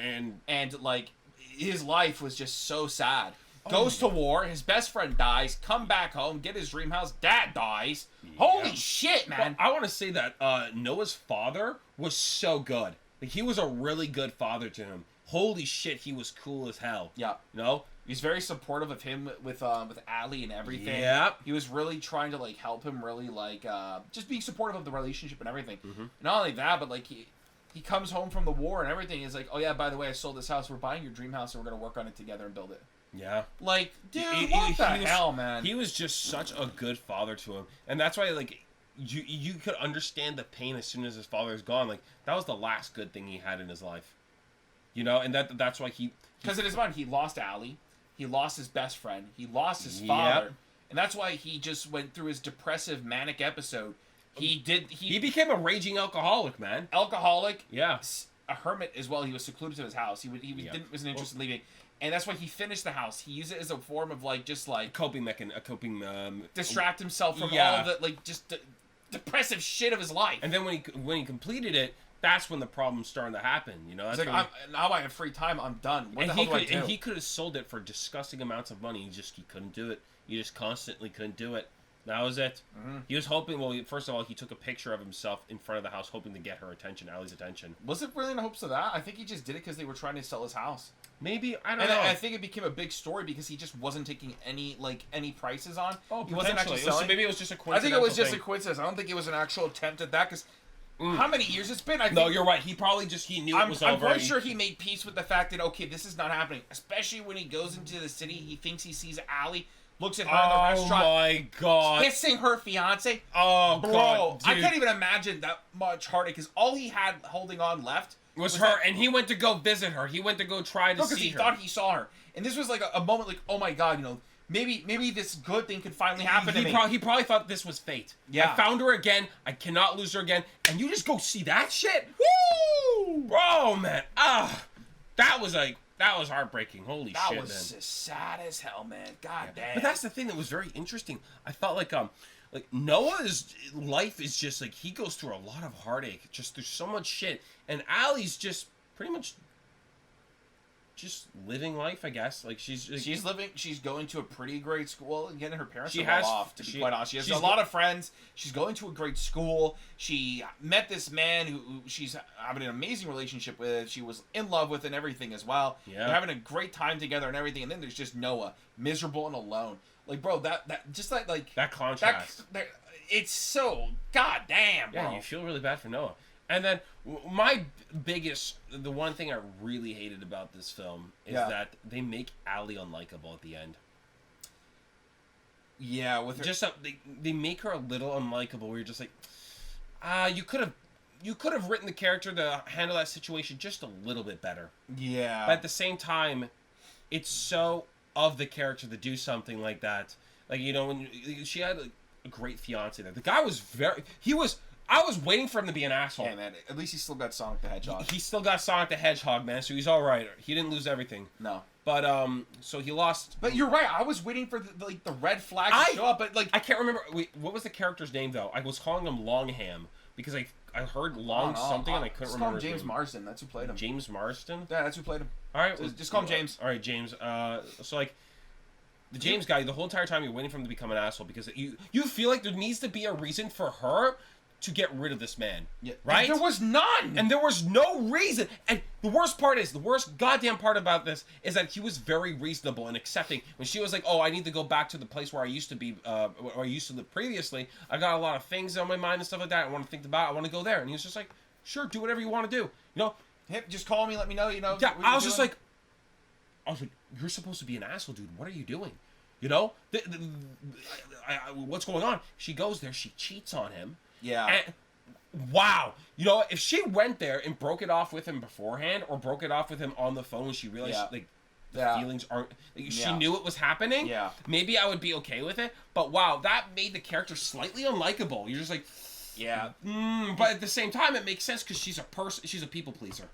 and like his life was just so sad. Goes to war, his best friend dies, come back home, get his dream house, dad dies. Yeah. Holy shit, man. Well, I want to say that Noah's father was so good. Like, he was a really good father to him. Holy shit, he was cool as hell. Yeah. He's very supportive of him with Allie and everything. Yeah. He was really trying to like help him really like just being supportive of the relationship and everything. Mm-hmm. Not only that, but like he comes home from the war and everything. He's like, oh yeah, by the way, I sold this house. We're buying your dream house and we're gonna work on it together and build it. Yeah. Like, dude, what the hell, man? He was just such a good father to him. And that's why, like, you could understand the pain as soon as his father is gone. Like, that was the last good thing he had in his life. And that's why he... Because in his mind, he lost Allie. He lost his best friend. He lost his father. And that's why he just went through his depressive, manic episode. He became a raging alcoholic, man. Alcoholic. Yeah. A hermit as well. He was secluded to his house. He wasn't interested in leaving. And that's why he finished the house. He used it as a form of like just like coping distract himself from all of the like just depressive shit of his life. And then when he completed it, that's when the problems started to happen. That's like now I have free time. I'm done. What the hell do I do? And he could have sold it for disgusting amounts of money. He couldn't do it. He just constantly couldn't do it. That was it. Mm-hmm. He was hoping. Well, first of all, he took a picture of himself in front of the house, hoping to get her attention, Allie's attention. Was it really in hopes of that? I think he just did it because they were trying to sell his house. Maybe I don't know. I think it became a big story because he just wasn't taking any prices on. Oh, he wasn't actually selling. Maybe it was just a coincidence. I think it was just a coincidence. I don't think it was an actual attempt at that because. How many years it's been? No, you're right. He probably he knew it was over. I'm quite sure he made peace with the fact that, okay, this is not happening. Especially when he goes into the city, he thinks he sees Allie, looks at her in the restaurant. Oh, my God. Kissing her fiance. Oh, bro, God, dude. I can't even imagine that much heartache because all he had holding on left was her, and he went to go visit her. He went to go try to see her. Because he thought he saw her. And this was like a moment like, oh, my God, maybe this good thing could finally happen to me. He probably thought this was fate. Yeah. I found her again. I cannot lose her again. And you just go see that shit? Woo! Bro, man. That was heartbreaking. Holy shit, man. That was just sad as hell, man. God damn. But that's the thing that was very interesting. I felt like Noah's life is just like he goes through a lot of heartache. Just there's so much shit. And Allie's just pretty much just living life, I guess. Like she's going to a pretty great school. Again, her parents are well off, to be quite honest. She has a lot of friends. She's going to a great school. She met this man who she's having an amazing relationship with. She was in love with and everything as well. Yeah. They're having a great time together and everything. And then there's just Noah, miserable and alone. Like, bro, that contrast. It's so goddamn, bro. Yeah, you feel really bad for Noah. And then the one thing I really hated about this film is that they make Allie unlikable at the end. Yeah, with her... just they make her a little unlikable. Where you're just like, you could have written the character to handle that situation just a little bit better. Yeah. But at the same time, it's so of the character to do something like that. Like, when she had a great fiance there. The guy was I was waiting for him to be an asshole. Yeah, man. At least he still got Sonic the Hedgehog. He still got Sonic the Hedgehog, man, so he's all right. He didn't lose everything. No. But, so he lost... But you're right. I was waiting for the red flag to show up, but, like... I can't remember... Wait, what was the character's name, though? I was calling him Longham, because I heard something, and I couldn't remember his name. James Marsden. That's who played him. James Marsden? Yeah, that's who played him. All right. So just call him James. All right, James. So, like... The James guy, the whole entire time you're waiting for him to become an asshole, because you feel like there needs to be a reason for her to get rid of this man. Yeah. Right? There was none. And there was no reason. And the worst goddamn part about this is that he was very reasonable and accepting. When she was like, "Oh, I need to go back to the place where I used to be, where I used to live previously. I got a lot of things on my mind and stuff like that. I want to think about. I want to go there." And he was just like, "Sure, do whatever you want to do." You know? Hey, just call me, let me know. You know. Yeah, I was like, "You're supposed to be an asshole, dude. What are you doing?" You know? What's going on? She goes there. She cheats on him. Yeah. And, wow. You know, if she went there and broke it off with him beforehand or broke it off with him on the phone when she realized, like, the feelings aren't... Like, she knew it was happening, maybe I would be okay with it. But, wow, that made the character slightly unlikable. You're just like... Yeah. But at the same time, it makes sense because she's a people pleaser.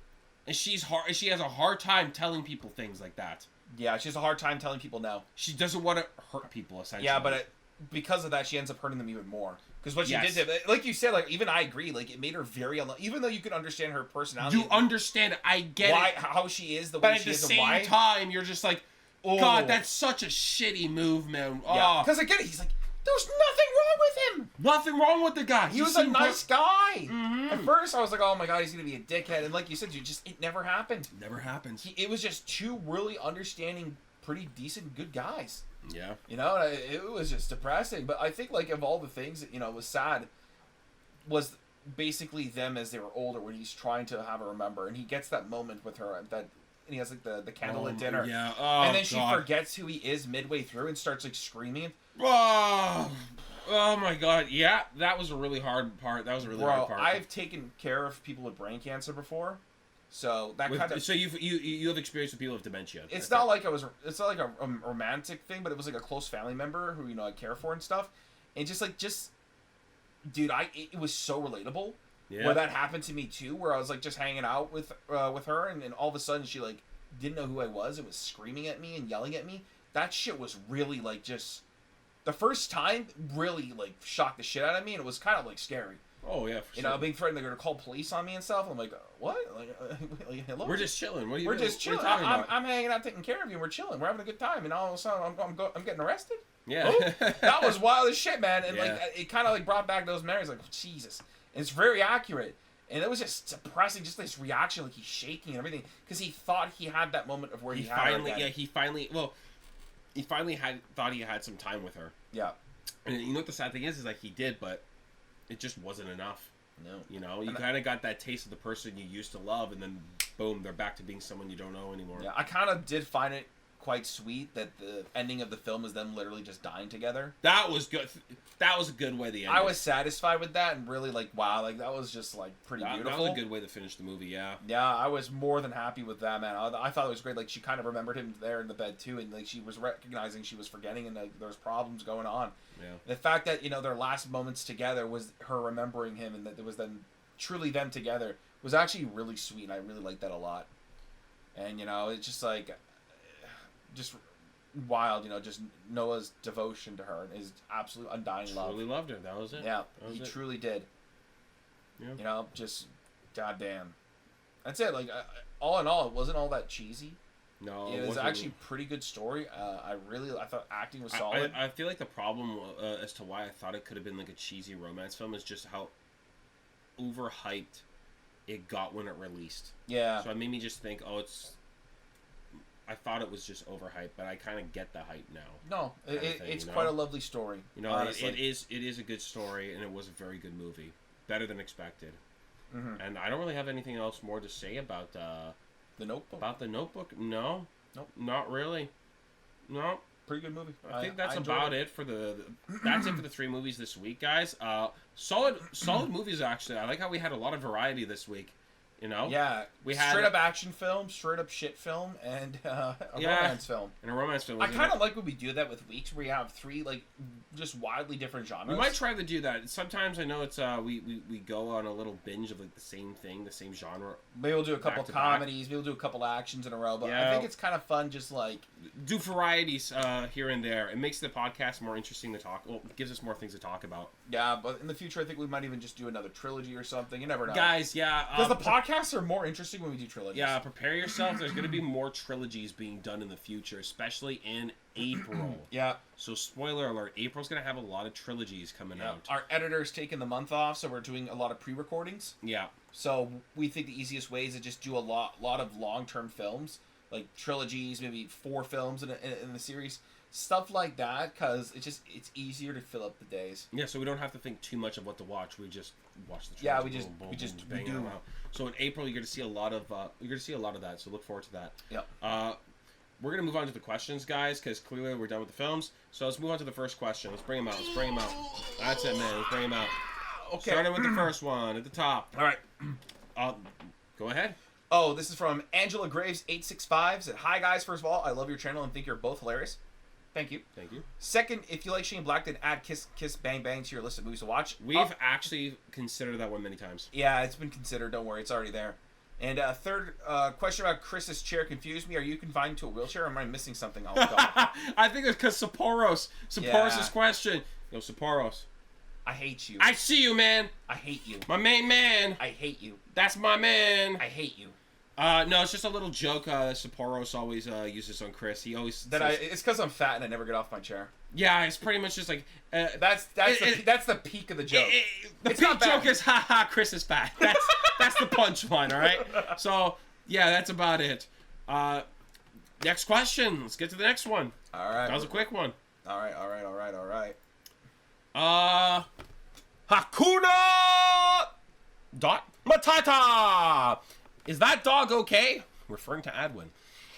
And she has a hard time telling people things like that. Yeah, she has a hard time telling people no. She doesn't want to hurt people, essentially. Yeah, but because of that, she ends up hurting them even more. Because what she did to, like you said, like even I agree, like it made her very even though you could understand her personality. You understand it. I get it. How she is the way she is and why. But at the same time, you're just like, God, that's such a shitty move, man. Yeah, because again, he's like, there's nothing wrong with him. Nothing wrong with the guy. He was a nice guy. Mm-hmm. At first, I was like, oh my God, he's going to be a dickhead. And like you said, it never happened. Never happens. It was just two really understanding, pretty decent, good guys. Yeah. You know, it was just depressing. But I think, like, of all the things that, you know, was sad was basically them as they were older when he's trying to have her remember. And he gets that moment with her and he has, like, the candlelit dinner. Yeah. And then she forgets who he is midway through and starts, like, screaming. Oh my God. Yeah, that was a really hard part. That was a really hard part. I've taken care of people with brain cancer before. So that kind of... So you have experience with people with dementia. It's not like a romantic thing, but it was like a close family member who, you know, I care for and stuff. And dude, it was so relatable. Yeah. Where that happened to me too, where I was like just hanging out with her, and all of a sudden she like didn't know who I was and was screaming at me and yelling at me. That shit was really like just the first time really like shocked the shit out of me, and it was kind of like scary. Oh yeah, for you know, being threatened they're gonna call police on me and stuff. I'm like, what? Like hello? We're just chilling. We're just chilling. I'm hanging out, taking care of you. And we're chilling. We're having a good time, and all of a sudden I'm getting arrested. Yeah, that was wild as shit, man. And like it kind of like brought back those memories. Like Jesus, and it's very accurate. And it was just suppressing, just this reaction, like he's shaking and everything, because he thought he had that moment of where he finally thought he had some time with her. Yeah. And you know what the sad thing is like he did, but it just wasn't enough. No. You know, you kind of got that taste of the person you used to love, and then boom, they're back to being someone you don't know anymore. Yeah, I kind of did find it quite sweet that the ending of the film is them literally just dying together. That was good. That was a good way to end. I was satisfied with that and really like, wow, like that was just like pretty beautiful. That was a good way to finish the movie, yeah. Yeah, I was more than happy with that, man. I thought it was great. Like she kind of remembered him there in the bed too, and like she was recognizing she was forgetting, and like, there was problems going on. Yeah. The fact that, you know, their last moments together was her remembering him, and that it was then truly them together was actually really sweet, and I really liked that a lot. And you know, it's just like, just wild, you know, just Noah's devotion to her and his absolute undying love. Truly loved her. That was it. Yeah, he truly did. Yeah. You know, just goddamn. That's it. Like, all in all, it wasn't all that cheesy. No, it was actually a pretty good story. I thought acting was solid. I feel like the problem as to why I thought it could have been like a cheesy romance film is just how overhyped it got when it released. Yeah. So it made me just think, I thought it was just overhyped, but I kind of get the hype now. No, it's quite a lovely story. You know, it is a good story, and it was a very good movie, better than expected. Mm-hmm. And I don't really have anything else more to say about The Notebook. About The Notebook? No. Nope. Not really. No. Pretty good movie. I think that's about it for that's it for the 3 movies this week, guys. Solid movies, actually. I like how we had a lot of variety this week. You know? Yeah. We had straight up action film, straight up shit film, and a romance film. And a romance film. I kind of like when we do that with weeks where you have 3 like just wildly different genres. We might try to do that. Sometimes I know it's we go on a little binge of like the same thing, the same genre. Maybe we'll do a couple comedies, maybe we'll do a couple actions in a row, but I think it's kind of fun just like do varieties here and there. It makes the podcast more interesting to talk. Well, it gives us more things to talk about. Yeah, but in the future I think we might even just do another trilogy or something. You never know. Guys, yeah. Because the podcast podcasts are more interesting when we do trilogies. Yeah, prepare yourself. There's going to be more trilogies being done in the future, especially in April. Yeah. So, spoiler alert, April's going to have a lot of trilogies coming out. Our editor's taking the month off, so we're doing a lot of pre-recordings. Yeah. So we think the easiest way is to just do a lot of long-term films, like trilogies, maybe 4 films in the series. Stuff like that, because it's easier to fill up the days. Yeah, so we don't have to think too much of what to watch. We just watch the Yeah, trailers. we just bang do. them out. So in April, you're going to see a lot of that. So look forward to that. Yep. We're going to move on to the questions, guys, because clearly we're done with the films. So let's move on to the first question. Let's bring them out. That's it, man. Let's bring them out. Okay. Starting with the first one at the top. All right. Go ahead. Oh, this is from Angela Graves 865. Said, "Hi guys. First of all, I love your channel and think you're both hilarious. Thank you. Thank you. Second, if you like Shane Black, then add Kiss Kiss Bang Bang to your list of movies to watch." We've actually considered that one many times. Yeah, it's been considered. Don't worry, it's already there. And third, question about Chris's chair confused me. Are you confined to a wheelchair, or am I missing something? Oh, God. I think it's because Saporos' Yeah. question. Yo, Saporos. I hate you. I see you, man. I hate you. My main man. I hate you. That's my man. I hate you. No, it's just a little joke Saporos always uses on Chris. He always That says, it's because I'm fat and I never get off my chair. yeah, it's pretty much just like That's the peak of the joke. The It's peak not bad. joke is haha Chris is fat. That's the punchline, all right? So yeah, that's about it. Next question. Let's get to the next one. All right. That was a quick one. All right. Hakuna Matata. Is that dog okay? Referring to Adwin.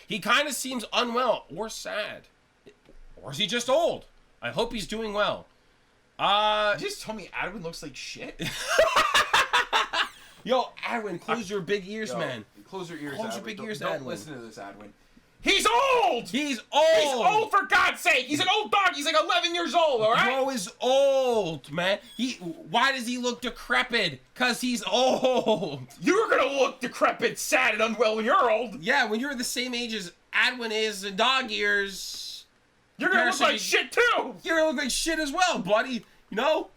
He kind of seems unwell or sad. Or is he just old? I hope he's doing well. You just told me Adwin looks like shit. Yo, Adwin, close your big ears, Yo, man. Close your ears. Close your Adwin. big ears, Don't Adwin. listen to this, Adwin. He's old. He's old. He's old, for God's sake. He's an old dog. He's like 11 years old. All right. Bro is old, man. Why does he look decrepit? Cause he's old. You're gonna look decrepit, sad, and unwell when you're old. Yeah, when you're the same age as Adwin is in dog years, You're gonna look like comparison- shit too. you're gonna look like shit as well, buddy. You know?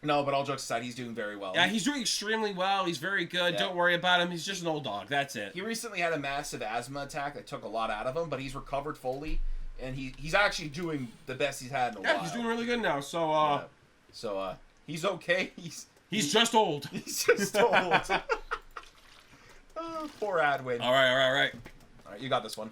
No, but all jokes aside, he's doing very well. Yeah, he's doing extremely well. He's very good. Yeah. Don't worry about him. He's just an old dog. That's it. He recently had a massive asthma attack that took a lot out of him, but he's recovered fully, and he's actually doing the best he's had in a while. Yeah, he's doing really good now. So, Yeah. So he's okay. he's just old. He's just old. Oh, poor Adwin. All right. All right, you got this one.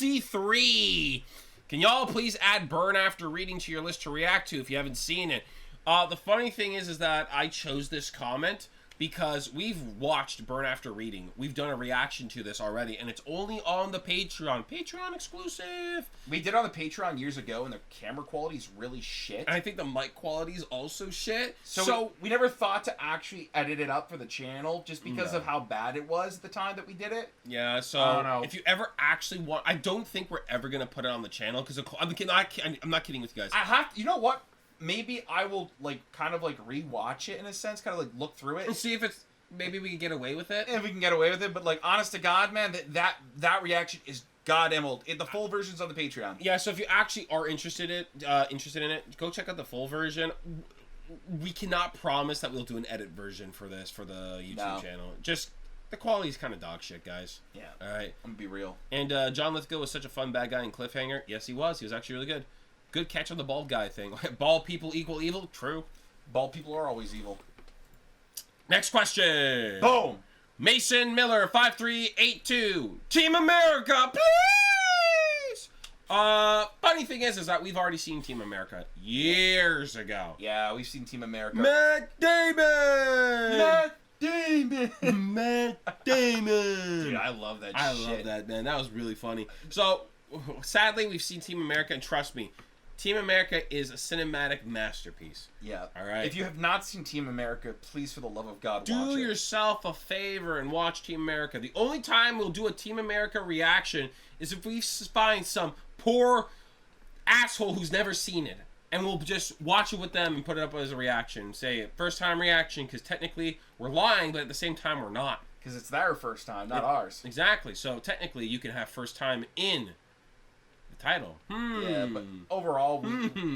Julesy3. Can y'all please add Burn After Reading to your list to react to if you haven't seen it? The funny thing is that I chose this comment because we've watched Burn After Reading. We've done a reaction to this already, and it's only on the Patreon. Patreon exclusive. We did on the Patreon years ago, and the camera quality is really shit. And I think the mic quality is also shit. So we never thought to actually edit it up for the channel just because No. of how bad it was at the time that we did it. Yeah, so I don't know. if you ever actually want, I don't think we're ever gonna put it on the channel because I'm not kidding with you guys. You know what? Maybe I will kind of rewatch it in a sense, kind of look through it And see if it's maybe we can get away with it. if we can get away with it. But honest to God, man, that reaction is goddamn old. The full version's on the Patreon. Yeah, so if you actually are interested in it, go check out the full version. We cannot promise that we'll do an edit version for this for the YouTube channel. Just the quality is kind of dog shit, guys. Yeah. All right. I'm gonna be real. And John Lithgow was such a fun bad guy in Cliffhanger. Yes, he was. He was actually really good. Good catch on the bald guy thing. Bald people equal evil. True. Bald people are always evil. Next question. Boom. Mason Miller 5382. Team America, please. Funny thing is that we've already seen Team America years ago. Yeah, we've seen Team America. Matt Damon. Matt Damon. Matt Damon. Dude, I love that shit. I love that, man. That was really funny. So, sadly, we've seen Team America, and trust me, Team America is a cinematic masterpiece. Yeah. All right. If you have not seen Team America, please, for the love of God, watch Do it. yourself a favor and watch Team America. The only time we'll do a Team America reaction is if we find some poor asshole who's never seen it. And we'll just watch it with them and put it up as a reaction. Say it, first time reaction, because technically we're lying, but at the same time we're not. Because it's their first time, not ours. Exactly. So technically you can have first time in the title. Yeah, but overall,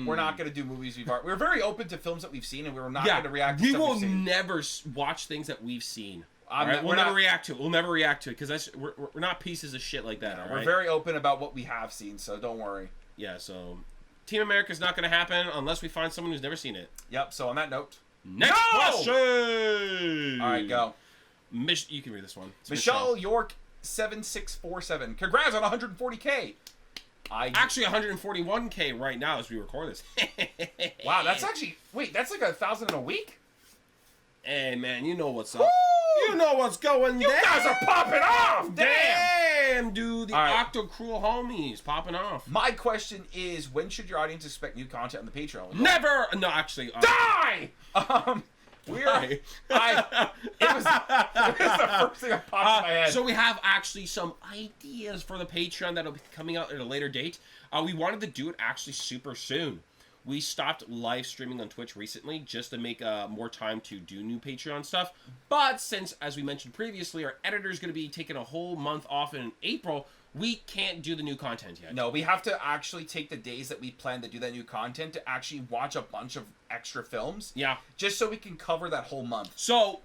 we're not going to do movies we're very open to films that we've seen, and we're not going to react to we stuff will we've seen. never watch things that we've seen. All right, we'll never react to it. We'll never react to it because we're not pieces of shit like that. Yeah, all we're right? very open about what we have seen, so don't worry. Yeah, so Team America's not going to happen unless we find someone who's never seen it. Yep. So on that note, next question. All right, go. You can read this one. It's Michelle York 7647. Congrats on 140K. Actually 141K right now as we record this. Wow, that's actually that's like 1,000 in a week. Hey man, you know what's up. Woo! You know what's going down. You guys are popping off. Damn, dude. The right. Octokrool homies popping off. My question is, when should your audience expect new content on the Patreon? Never. No, actually. Die. It was the first thing that popped in my head. So we have actually some ideas for the Patreon that'll be coming out at a later date. We wanted to do it actually super soon. We stopped live streaming on Twitch recently just to make more time to do new Patreon stuff. But since, as we mentioned previously, our editor is going to be taking a whole month off in April, we can't do the new content yet. No, we have to actually take the days that we plan to do that new content to actually watch a bunch of extra films. Yeah. Just so we can cover that whole month. So,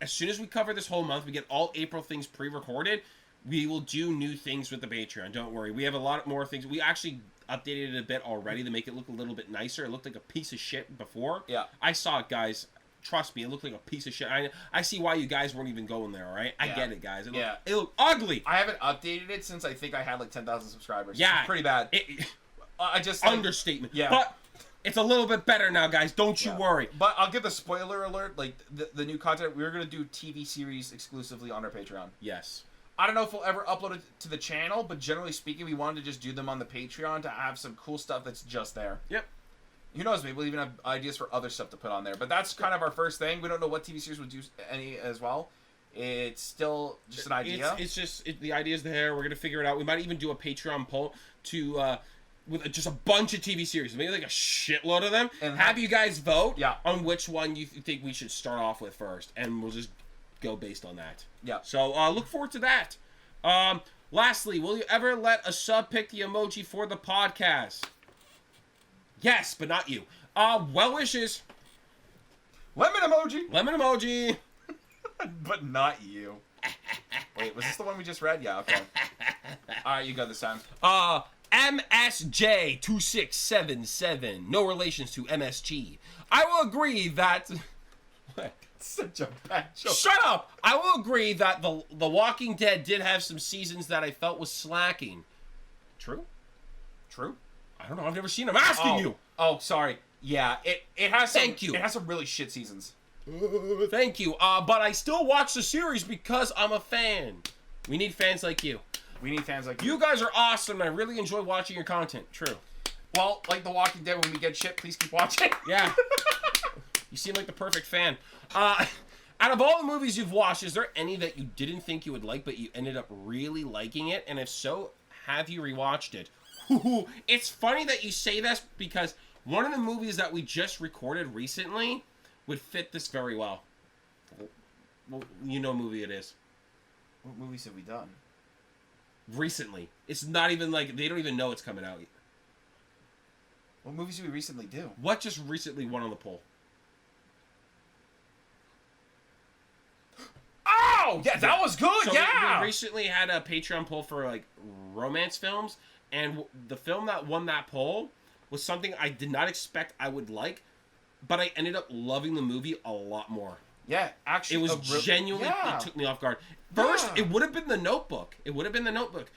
as soon as we cover this whole month, we get all April things pre-recorded, we will do new things with the Patreon. Don't worry. We have a lot more things. We actually updated it a bit already to make it look a little bit nicer. It looked like a piece of shit before. Yeah. I saw it, guys. Trust me, it looked like a piece of shit. I see why you guys weren't even going there, all right? I get it, guys. It looked ugly. I haven't updated it since I think I had like 10,000 subscribers. Yeah. It's pretty bad. I just... Understatement. Yeah. But it's a little bit better now, guys. Don't you worry. But I'll give a spoiler alert. Like, the new content, we're going to do TV series exclusively on our Patreon. Yes. I don't know if we'll ever upload it to the channel, but generally speaking, we wanted to just do them on the Patreon to have some cool stuff that's just there. Yep. Who knows? Maybe we'll even have ideas for other stuff to put on there. But that's kind of our first thing. We don't know what TV series would do any as well. It's still just an idea. It's just the idea's there. We're gonna figure it out. We might even do a Patreon poll to with just a bunch of TV series, maybe like a shitload of them, and have you guys vote on which one you think we should start off with first, and we'll just go based on that. Yeah. So look forward to that. Lastly, will you ever let a sub pick the emoji for the podcast? Yes, but not you. Well wishes. Lemon emoji. Lemon emoji. But not you. Wait, was this the one we just read? Yeah, okay. Alright, you go this time. MSJ2677. No relations to MSG. I will agree that... What? Such a bad joke. Shut up! I will agree that the Walking Dead did have some seasons that I felt was slacking. True? True? I don't know. I've never seen them. I'm asking you. Oh, sorry. Yeah, it has some, Thank you. It has some really shit seasons. Thank you. But I still watch the series because I'm a fan. We need fans like you. We need fans like you. You guys are awesome, and I really enjoy watching your content. True. Well, like The Walking Dead, when we get shit, please keep watching. Yeah. You seem like the perfect fan. Out of all the movies you've watched, is there any that you didn't think you would like, but you ended up really liking it? And if so, have you rewatched it? It's funny that you say this because one of the movies that we just recorded recently would fit this very well. Well, you know what movie it is. What movies have we done? Recently. It's not even like, they don't even know it's coming out. What movies did we recently do? What just recently won on the poll? Oh, yeah, that was good, so yeah! We recently had a Patreon poll for, like, romance films, and the film that won that poll was something I did not expect I would like, but I ended up loving the movie a lot more. Yeah, actually. It was genuinely, it took me off guard. First, it would have been The Notebook.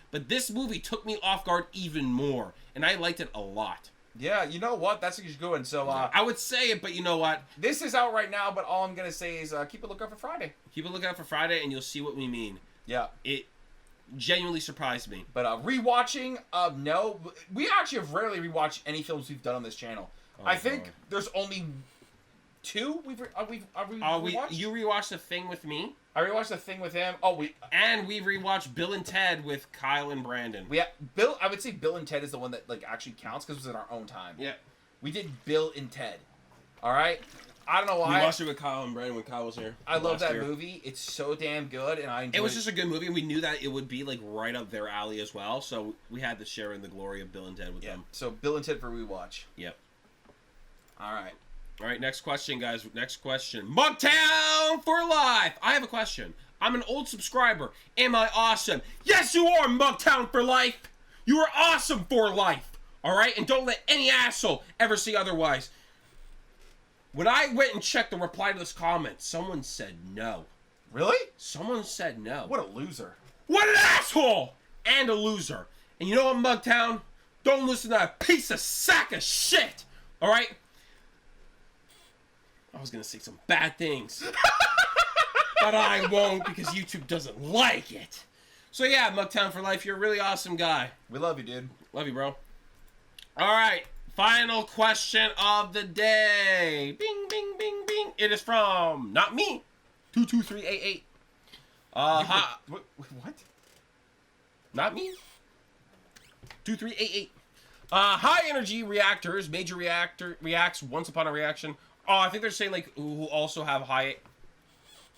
But this movie took me off guard even more, and I liked it a lot. Yeah, you know what? That's a good one. So I would say it, but you know what? This is out right now, but all I'm gonna say is keep a lookout for Friday. Keep a lookout for Friday, and you'll see what we mean. Yeah. It genuinely surprised me. But rewatching, no, we actually have rarely rewatched any films we've done on this channel. I think there's only two we've rewatched. You rewatched The Thing with me. I rewatched The Thing with him. And we rewatched Bill and Ted with Kyle and Brandon. Bill. I would say Bill and Ted is the one that like actually counts because it was in our own time. Yeah. We did Bill and Ted. All right. I don't know why. We watched it with Kyle and Brandon when Kyle was here. I love that movie. It's so damn good, and I enjoyed it. It was just a good movie, and we knew that it would be like right up their alley as well. So we had to share in the glory of Bill and Ted with them. So Bill and Ted for rewatch. Yep. All right. All right, next question, guys. Next question. Mugtown for life. life. I have a question. I'm an old subscriber. Am I awesome? Yes, you are, Mugtown for life. You are awesome for life. All right? And don't let any asshole ever say otherwise. When I went and checked the reply to this comment, someone said no. Really? Someone said no. What a loser. What an asshole! And a loser. And you know what, Mugtown? Don't listen to that piece of sack of shit. All right? I was going to say some bad things. But I won't because YouTube doesn't like it. So yeah, Mugtown for life, you're a really awesome guy. We love you, dude. Love you, bro. All right. Final question of the day. Bing, bing, bing, bing. It is from, not me, 22388. What? Not me. 2388. High energy reactors. Major reactor reacts once upon a reaction. Oh, I think they're saying like who also have high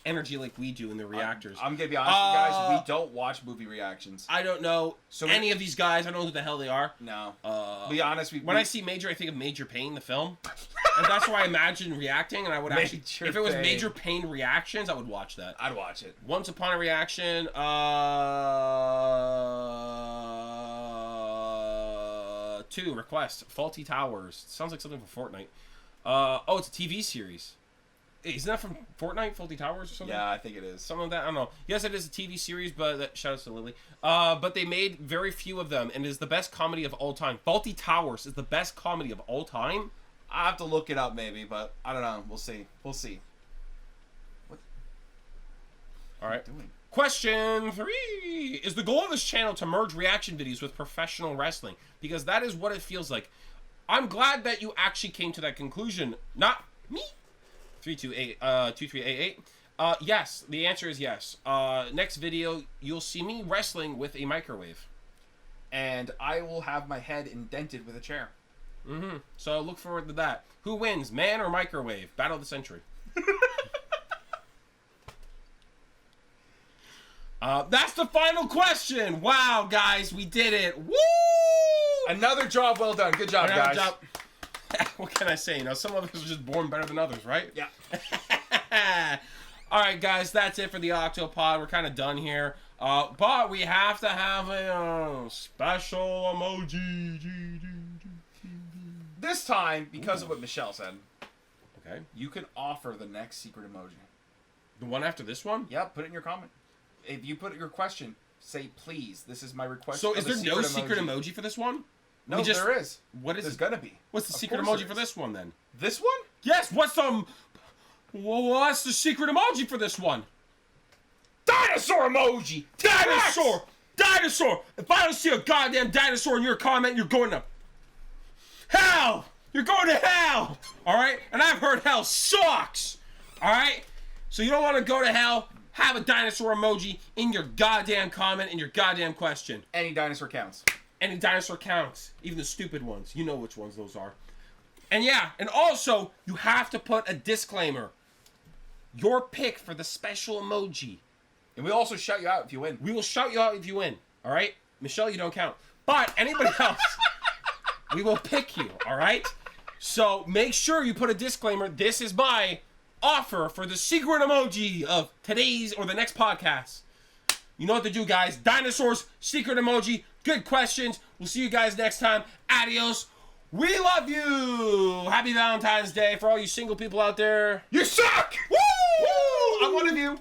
energy like we do in the reactors. I'm gonna be honest with you guys. We don't watch movie reactions. I don't know any of these guys. I don't know who the hell they are. No. Be honest. When I see Major, I think of Major Payne, the film. And that's why I imagine reacting, and I would actually, if it was Major Payne reactions, I would watch that. I'd watch it. Once upon a reaction, 2 request faulty towers. Sounds like something from Fortnite. Oh, it's a TV series. Isn't that from Fortnite, Faulty Towers or something? Yeah, I think it is. Something like that. I don't know. Yes, it is a TV series, but shout out to Lily. But they made very few of them, and is the best comedy of all time. Faulty Towers is the best comedy of all time. I have to look it up maybe, but I don't know. We'll see. We'll see. What? All right. What are you doing? Question 3. Is the goal of this channel to merge reaction videos with professional wrestling? Because that is what it feels like. I'm glad that you actually came to that conclusion. Not me. 2388. Yes, the answer is yes. Next video, you'll see me wrestling with a microwave. And I will have my head indented with a chair. Mm-hmm. So look forward to that. Who wins, man or microwave? Battle of the century. That's the final question. Wow, guys, we did it. Woo! Another job well done. Good job, guys. Job. What can I say? You know, some of us are just born better than others, right? Yeah. All right, guys, that's it for the Octopodd. We're kind of done here. But we have to have a special emoji. This time, because of what Michelle said, okay, you can offer the next secret emoji. The one after this one? Yep, put it in your comment. If you put your question, say, please, this is my request. So is there no secret emoji for this one? No, there is. What is There's it? Gonna be. What's the secret emoji for this one, then? This one? Yes, what's the secret emoji for this one? Dinosaur emoji! Dinosaur! Dinosaur! If I don't see a goddamn dinosaur in your comment, you're going to hell! You're going to hell! Alright? And I've heard hell sucks! Alright? So you don't want to go to hell? Have a dinosaur emoji in your goddamn comment, in your goddamn question. Any dinosaur counts. Any dinosaur counts. Even the stupid ones. You know which ones those are. And yeah, and also, you have to put a disclaimer. Your pick for the special emoji. And we'll also shout you out if you win. We will shout you out if you win. Alright? Michelle, you don't count. But anybody else, we will pick you. Alright? So make sure you put a disclaimer. This is my offer for the secret emoji of today's or the next podcast. You know what to do, guys. Dinosaurs, secret emoji, good questions. We'll see you guys next time. Adios. We love you. Happy Valentine's Day for all you single people out there. You suck! Woo! I'm one of you.